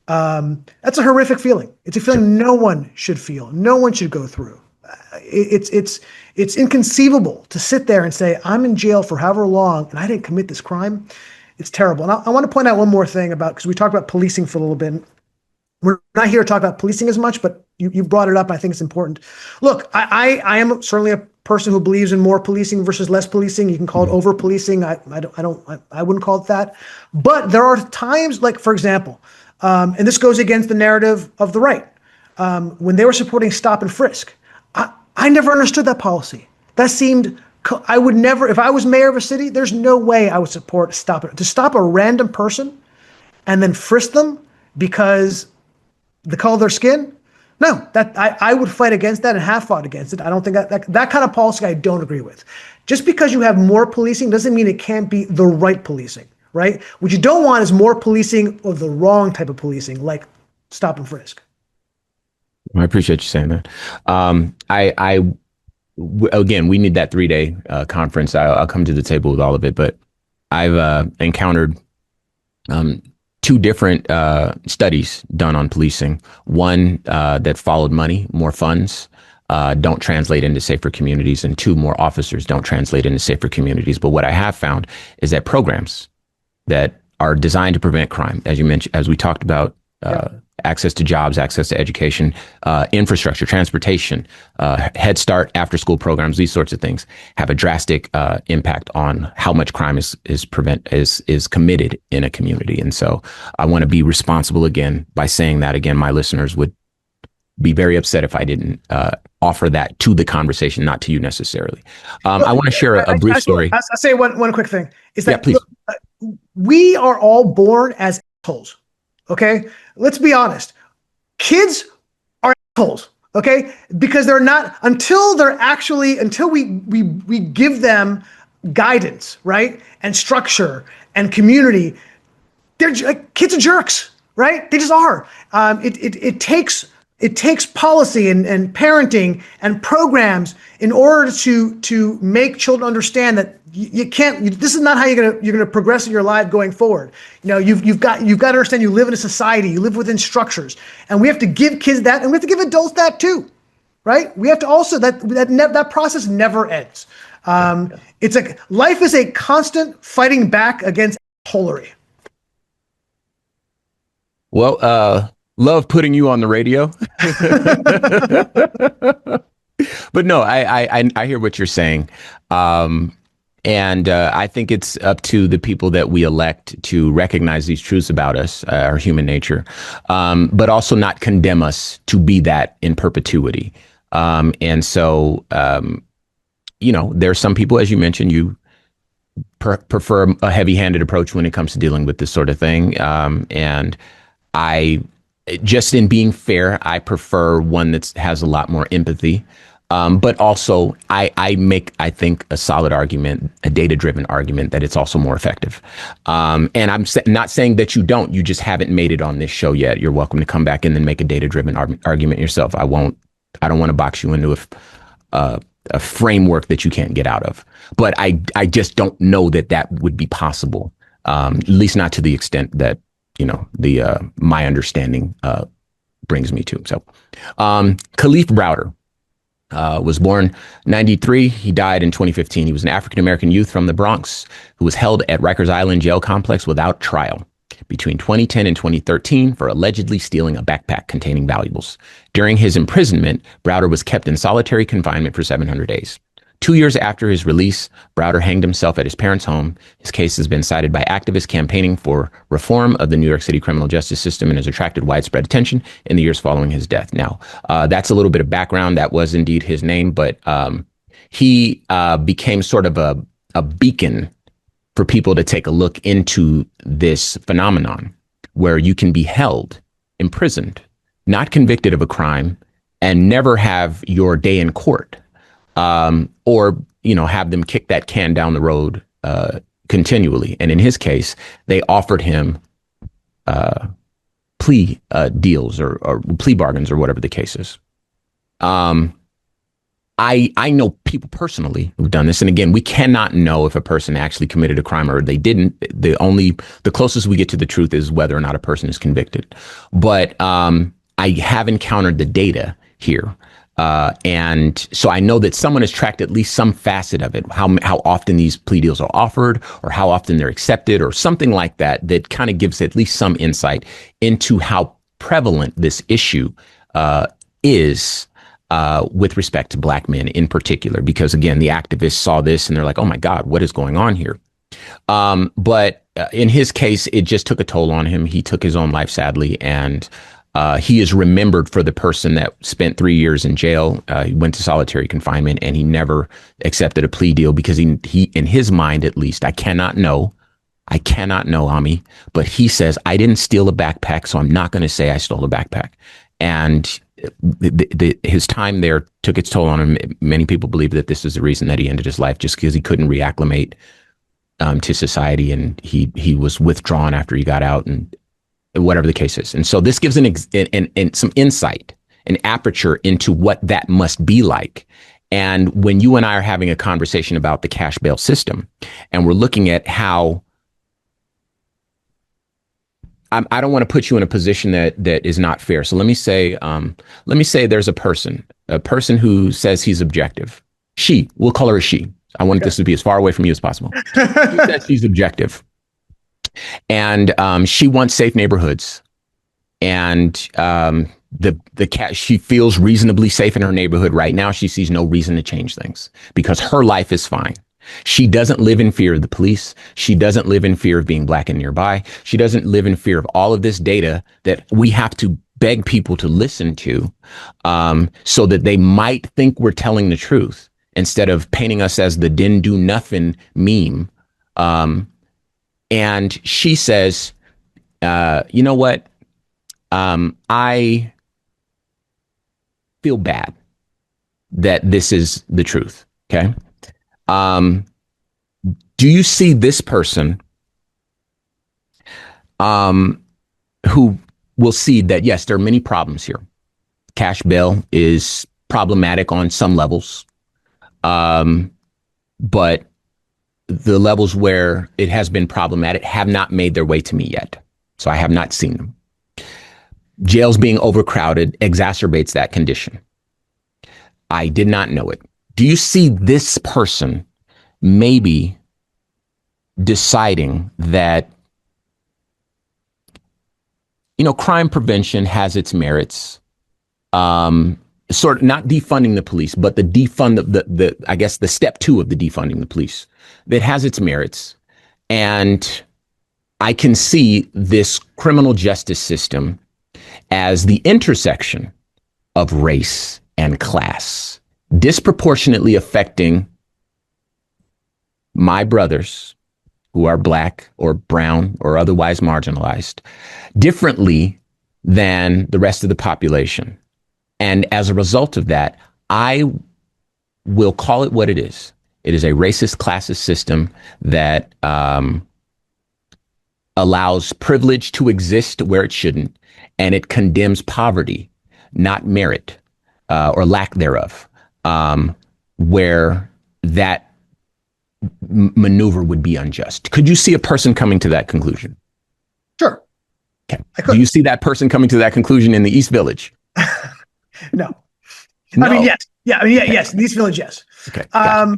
That's a horrific feeling. It's a feeling no one should feel. No one should go through. It's inconceivable to sit there and say, I'm in jail for however long and I didn't commit this crime. It's terrible. And I want to point out one more thing because we talked about policing for a little bit. We're not here to talk about policing as much, but you brought it up. I think it's important. Look, I am certainly a person who believes in more policing versus less policing. You can call it over policing. I wouldn't call it that. But there are times, like, for example, and this goes against the narrative of the right. When they were supporting stop and frisk, I never understood that policy. That seemed, I would never, if I was mayor of a city, there's no way I would support to stop a random person and then frisk them because the color of their skin. No, I would fight against that and have fought against it. I don't think that kind of policy I don't agree with. Just because you have more policing doesn't mean it can't be the right policing. Right? What you don't want is more policing of the wrong type of policing, like stop and frisk. I appreciate you saying that. Again, we need that 3-day conference. I'll come to the table with all of it, but I've encountered 2 different studies done on policing. One that followed money, more funds, don't translate into safer communities, and 2, more officers don't translate into safer communities. But what I have found is that programs that are designed to prevent crime, as you mentioned, as we talked about, access to jobs, access to education, infrastructure, transportation, Head Start, after school programs, these sorts of things have a drastic impact on how much crime is committed in a community. And so I want to be responsible again by saying that again. My listeners would be very upset if I didn't offer that to the conversation, not to you necessarily. I want to share a brief story. I'll say one quick thing. Is that please. Look, we are all born as assholes. Okay, let's be honest. Kids are assholes. Okay, because they're not until we give them guidance, right, and structure and community. They're kids are jerks, right? They just are. It takes it takes policy and parenting and programs in order to make children understand that you can't. This is not how you're gonna progress in your life going forward. You've got to understand you live in a society. You live within structures, and we have to give kids that, and we have to give adults that too, right? We have to also that process never ends. It's like life is a constant fighting back against holery. Well, love putting you on the radio. But no, I hear what you're saying. And I think it's up to the people that we elect to recognize these truths about us, our human nature, but also not condemn us to be that in perpetuity. And so, there's some people, as you mentioned, you prefer a heavy-handed approach when it comes to dealing with this sort of thing. And just in being fair, I prefer one that has a lot more empathy. But also, I think, a solid argument, a data-driven argument, that it's also more effective. And I'm not saying that you don't. You just haven't made it on this show yet. You're welcome to come back in and make a data-driven argument yourself. I don't want to box you into a framework that you can't get out of. But I just don't know that would be possible, at least not to the extent that my understanding brings me to. So, Khalif Browder was born 1993. He died in 2015. He was an African-American youth from the Bronx who was held at Rikers Island jail complex without trial between 2010 and 2013 for allegedly stealing a backpack containing valuables. During his imprisonment, Browder was kept in solitary confinement for 700 days. 2 years after his release, Browder hanged himself at his parents' home. His case has been cited by activists campaigning for reform of the New York City criminal justice system and has attracted widespread attention in the years following his death. Now, that's a little bit of background. That was indeed his name, but he became sort of a beacon for people to take a look into this phenomenon where you can be held, imprisoned, not convicted of a crime, and never have your day in court. Or have them kick that can down the road continually. And in his case, they offered him plea deals or plea bargains or whatever the case is. I know people personally who've done this. And again, we cannot know if a person actually committed a crime or they didn't. The closest we get to the truth is whether or not a person is convicted. But I have encountered the data here. And so I know that someone has tracked at least some facet of it, how often these plea deals are offered or how often they're accepted or something like that kind of gives at least some insight into how prevalent this issue is with respect to Black men in particular, because again, the activists saw this and they're like, oh my God, what is going on here? But in his case, it just took a toll on him. He took his own life, sadly, and he is remembered for the person that spent 3 years in jail. He went to solitary confinement and he never accepted a plea deal because he in his mind, at least, I cannot know, Ami, but he says, I didn't steal a backpack, so I'm not going to say I stole a backpack. And his time there took its toll on him. Many people believe that this is the reason that he ended his life, just because he couldn't reacclimate to society, and he was withdrawn after he got out, and whatever the case is. And so this gives some insight, an aperture into what that must be like. And when you and I are having a conversation about the cash bail system, and we're looking at how, I don't want to put you in a position that is not fair. So let me say there's a person who says he's objective. We'll call her a she. I want this to be as far away from you as possible. She says she's objective. And she wants safe neighborhoods, and she feels reasonably safe in her neighborhood right now. She sees no reason to change things because her life is fine. She doesn't live in fear of the police. She doesn't live in fear of being Black and nearby. She doesn't live in fear of all of this data that we have to beg people to listen to, so that they might think we're telling the truth instead of painting us as the didn't do nothing meme. And she says, you know what? I feel bad that this is the truth. Okay. Do you see this person who will see that, yes, there are many problems here. cash bail is problematic on some levels, but the levels where it has been problematic have not made their way to me yet. So I have not seen them. Jails being overcrowded exacerbates that condition. I did not know it. Do you see this person maybe deciding that, crime prevention has its merits, sort of not defunding the police, but I guess the step 2 of the defunding the police, that has its merits. And I can see this criminal justice system as the intersection of race and class, disproportionately affecting my brothers who are black or brown or otherwise marginalized differently than the rest of the population. And as a result of that, I will call it what it is. It is a racist, classist system that allows privilege to exist where it shouldn't, and it condemns poverty, not merit or lack thereof, where that maneuver would be unjust. Could you see a person coming to that conclusion? Sure. Okay. Do you see that person coming to that conclusion in the East Village? No. No. I mean, yes. Yeah. I mean, yes. In the East Village, yes. Okay. Gotcha.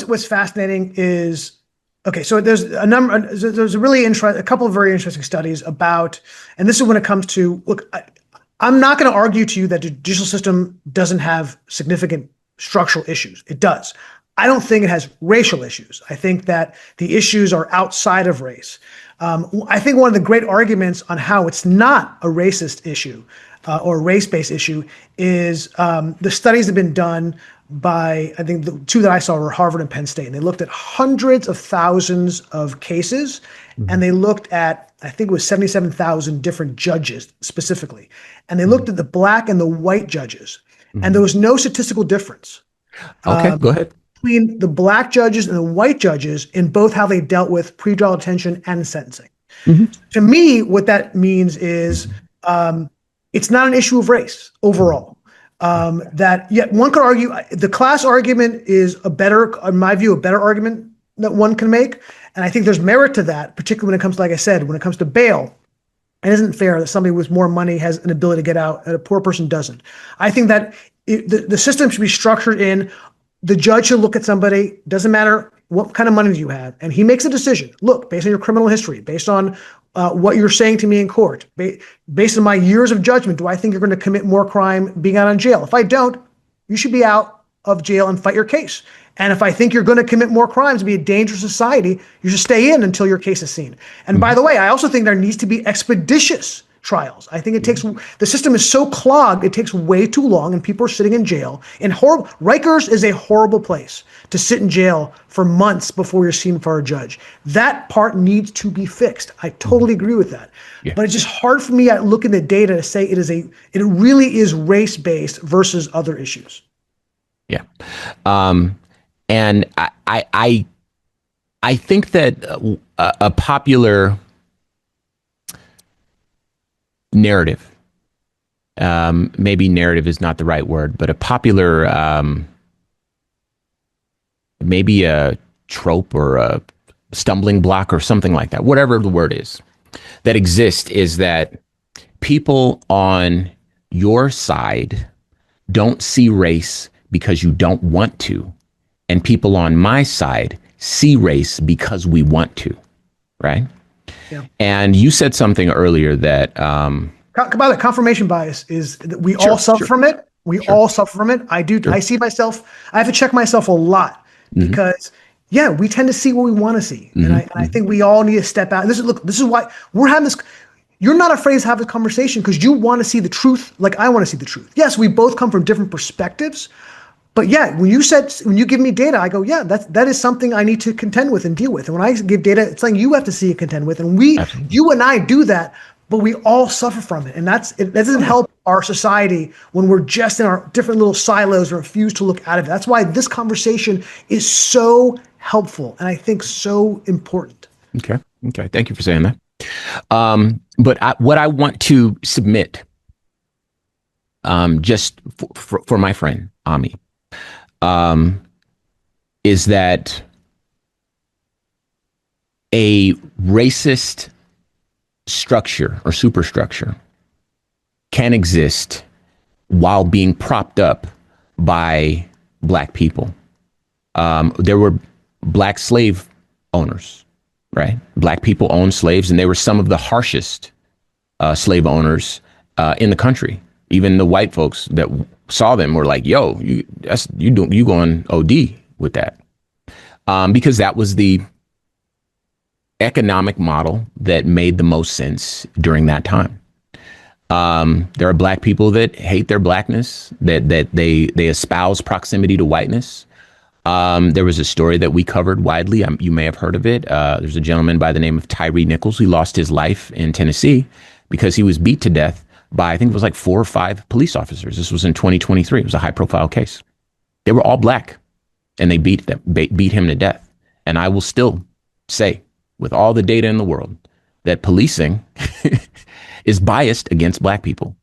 What's fascinating is, okay, so there's a really a couple of very interesting studies about, and this is when it comes to, look, I'm not going to argue to you that the judicial system doesn't have significant structural issues. It does. I don't think it has racial issues. I think that the issues are outside of race. I think one of the great arguments on how it's not a racist issue or a race-based issue is the studies have been done by, I think the 2 that I saw were Harvard and Penn State, and they looked at hundreds of thousands of cases, and they looked at, I think it was 77,000 different judges specifically, and they looked at the black and the white judges, and there was no statistical difference. Okay, go ahead. Between the black judges and the white judges in both how they dealt with pretrial detention and sentencing. To me, what that means is it's not an issue of race overall. That yet one could argue the class argument is in my view, a better argument that one can make. And I think there's merit to that, particularly when it comes to, like I said, when it comes to bail. It isn't fair that somebody with more money has an ability to get out and a poor person doesn't. I think that the system should be structured in the judge should look at somebody, doesn't matter what kind of money you have, and he makes a decision. Look, based on your criminal history, based on what you're saying to me in court, based on my years of judgment, do I think you're going to commit more crime being out on jail? If I don't, you should be out of jail and fight your case. And if I think you're going to commit more crimes and be a dangerous society, you should stay in until your case is seen. And by the way, I also think there needs to be expeditious trials. I think the system is so clogged, it takes way too long, and people are sitting in jail. Rikers is a horrible place to sit in jail for months before you're seen for a judge. That part needs to be fixed. I totally agree with that. Yeah. But it's just hard for me to look at the data to say it really is race-based versus other issues. Yeah. And I think that a popular narrative, maybe narrative is not the right word, but a popular, maybe a trope or a stumbling block or something like that, whatever the word is, that exists is that people on your side don't see race because you don't want to. And people on my side see race because we want to, right? Yeah. And you said something earlier that by the confirmation bias is that we all suffer from it. We all suffer from it. I do. I see myself. I have to check myself a lot because we tend to see what we want to see, and I think we all need to step out. This is why we're having this. You're not afraid to have this conversation because you want to see the truth, like I want to see the truth. Yes, we both come from different perspectives. But when you give me data, I go, that is something I need to contend with and deal with. And when I give data, it's something you have to see and contend with. And you and I do that, but we all suffer from it. And that doesn't help our society when we're just in our different little silos and refuse to look out of it. That's why this conversation is so helpful and I think so important. Okay. Thank you for saying that. But what I want to submit just for my friend Ami, is that a racist structure or superstructure can exist while being propped up by Black people. There were Black slave owners, right? Black people owned slaves, and they were some of the harshest slave owners in the country. Even the white folks that saw them were like, "Yo, you going OD with that," because that was the economic model that made the most sense during that time. There are Black people that hate their Blackness, that they espouse proximity to whiteness. There was a story that we covered widely. You may have heard of it. There's a gentleman by the name of Tyree Nichols who lost his life in Tennessee because he was beat to death by, I think it was like 4 or 5 police officers. This was in 2023. It was a high profile case. They were all Black, and they beat him to death. And I will still say, with all the data in the world, that policing is biased against Black people,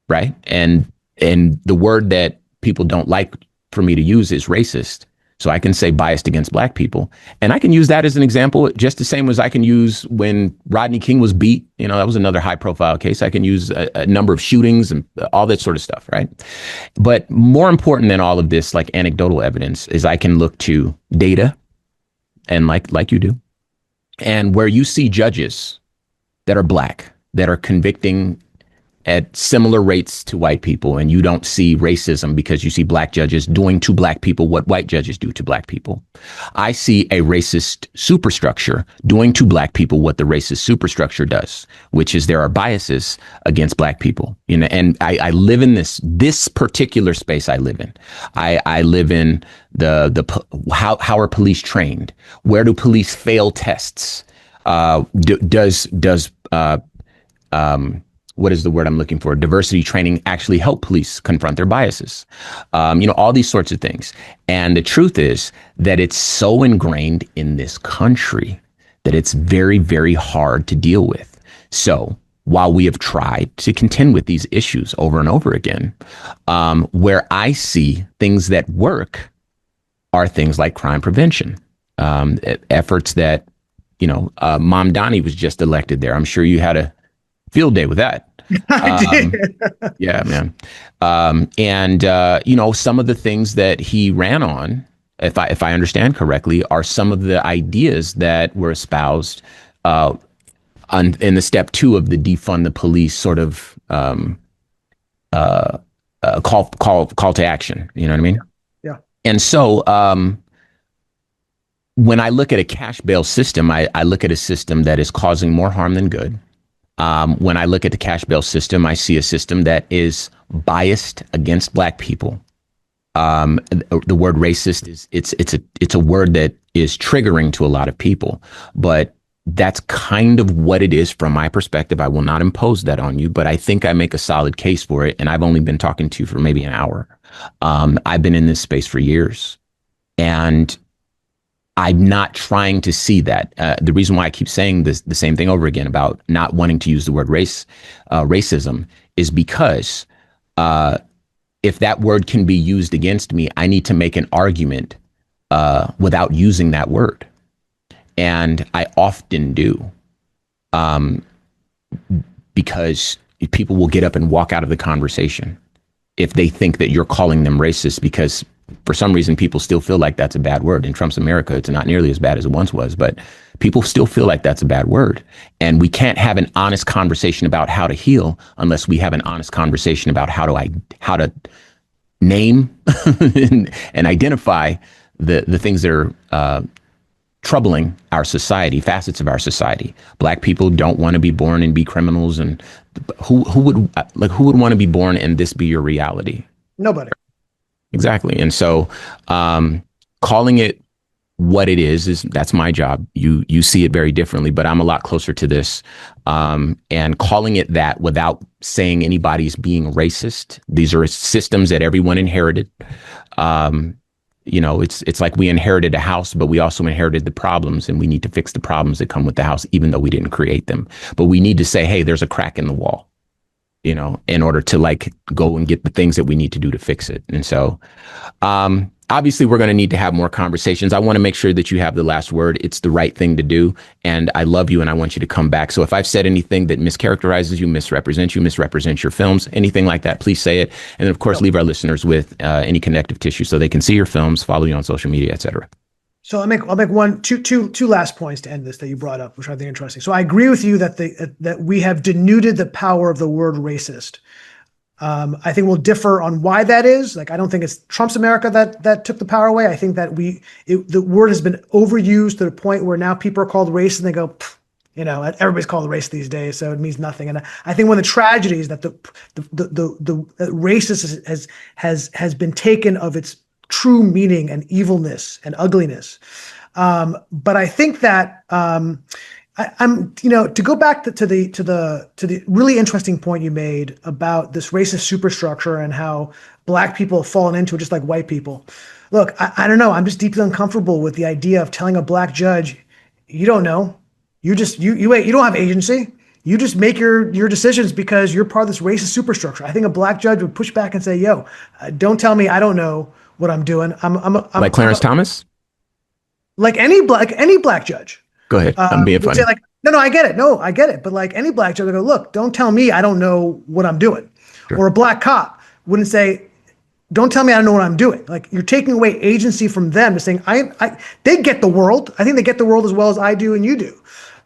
right? And the word that people don't like for me to use is racist. So I can say biased against Black people. And I can use that as an example, just the same as I can use when Rodney King was beat. You know, that was another high profile case. I can use a number of shootings and all that sort of stuff, right? But more important than all of this, like anecdotal evidence, is I can look to data, and like you do, and where you see judges that are Black, that are convicting at similar rates to white people, and you don't see racism because you see Black judges doing to Black people what white judges do to Black people. I see a racist superstructure doing to Black people what the racist superstructure does, which is there are biases against Black people. You know, and I live in this particular space. I live in. I live in how are police trained? Where do police fail tests? What is the word I'm looking for? Diversity training actually help police confront their biases. All these sorts of things. And the truth is that it's so ingrained in this country that it's very, very hard to deal with. So while we have tried to contend with these issues over and over again, where I see things that work are things like crime prevention, efforts that, Mom Donnie was just elected there. I'm sure you had a field day with that. I did. Yeah, man. Some of the things that he ran on, if I understand correctly, are some of the ideas that were espoused in the step 2 of the defund the police sort of call to action. You know what I mean? Yeah. And so when I look at a cash bail system, I look at a system that is causing more harm than good. When I look at the cash bail system, I see a system that is biased against Black people. The word racist it's a word that is triggering to a lot of people, but that's kind of what it is from my perspective. I will not impose that on you, but I think I make a solid case for it. And I've only been talking to you for maybe an hour. I've been in this space for years, and I'm not trying to see that. The reason why I keep saying the same thing over again about not wanting to use the word racism is because if that word can be used against me, I need to make an argument without using that word. And I often do, because people will get up and walk out of the conversation if they think that you're calling them racist, because for some reason, people still feel like that's a bad word. In Trump's America, it's not nearly as bad as it once was, but people still feel like that's a bad word. And we can't have an honest conversation about how to heal unless we have an honest conversation about how to name and identify the things that are troubling our society, facets of our society. Black people don't want to be born and be criminals, and who would want to be born and this be your reality? Nobody. Exactly. And so calling it what it is that's my job. You see it very differently, but I'm a lot closer to this. And calling it that without saying anybody's being racist. These are systems that everyone inherited. It's like we inherited a house, but we also inherited the problems, and we need to fix the problems that come with the house, even though we didn't create them. But we need to say, hey, there's a crack in the wall. in order to like go and get the things that we need to do to fix it. And so, obviously we're going to need to have more conversations. I want to make sure that you have the last word. It's the right thing to do. And I love you and I want you to come back. So if I've said anything that mischaracterizes you, misrepresents your films, anything like that, please say it. And then of course, leave our listeners with any connective tissue so they can see your films, follow you on social media, etc. So I'll make two last points to end this that you brought up, which I think are interesting. So I agree with you that that we have denuded the power of the word racist. I think we'll differ on why that is. Like, I don't think it's Trump's America that took the power away. I think that the word has been overused to the point where now people are called racist and they go, everybody's called racist these days, so it means nothing. And I think one of the tragedies that the racist has been taken of its true meaning and evilness and ugliness. But I think that I'm to go back to the really interesting point you made about this racist superstructure and how Black people have fallen into it just like white people. Look, I don't know. I'm just deeply uncomfortable with the idea of telling a Black judge, you don't know, you don't have agency. You just make your decisions because you're part of this racist superstructure. I think a Black judge would push back and say, yo, don't tell me I don't know what I'm doing. I'm like Clarence Thomas? Like any Black judge. Go ahead. I'm being funny. Say like, no, I get it. No, I get it. But like any Black judge, I go, look, don't tell me I don't know what I'm doing. Sure. Or a Black cop wouldn't say, don't tell me I don't know what I'm doing. Like, you're taking away agency from them to saying, they get the world. I think they get the world as well as I do and you do.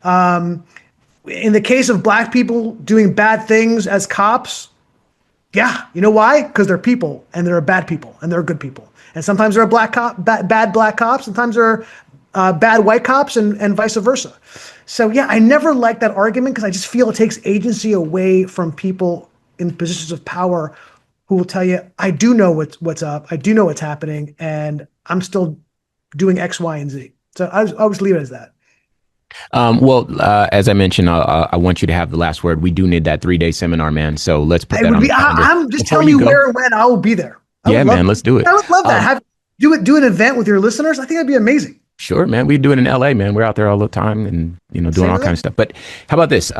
In the case of Black people doing bad things as cops, yeah, you know why? Because they're people, and they're bad people, and they're good people. And sometimes they're bad Black cops, sometimes they're bad white cops, and vice versa. So yeah, I never liked that argument because I just feel it takes agency away from people in positions of power who will tell you, I do know what's up, I do know what's happening, and I'm still doing X, Y, and Z. So I always leave it as that. As I mentioned, I want you to have the last word. We do need that 3-day seminar, man. So let's put that on the calendar. I'm just telling you where and when I will be there. Let's do it. I would love that. Do an event with your listeners. I think that'd be amazing. Sure, man. We do it in LA, man. We're out there all the time and, doing all kinds of stuff. But how about this?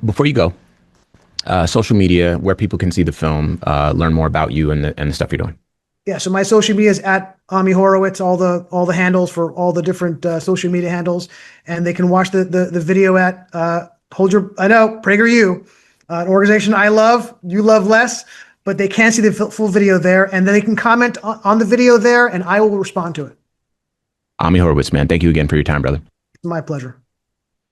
Before you go, social media, where people can see the film, learn more about you and the stuff you're doing. Yeah, so my social media is at Ami Horowitz, all the handles for all the different social media handles, and they can watch the video at PragerU, an organization I love, you love less, but they can see the full video there, and then they can comment on the video there, and I will respond to it. Ami Horowitz, man, thank you again for your time, brother. My pleasure.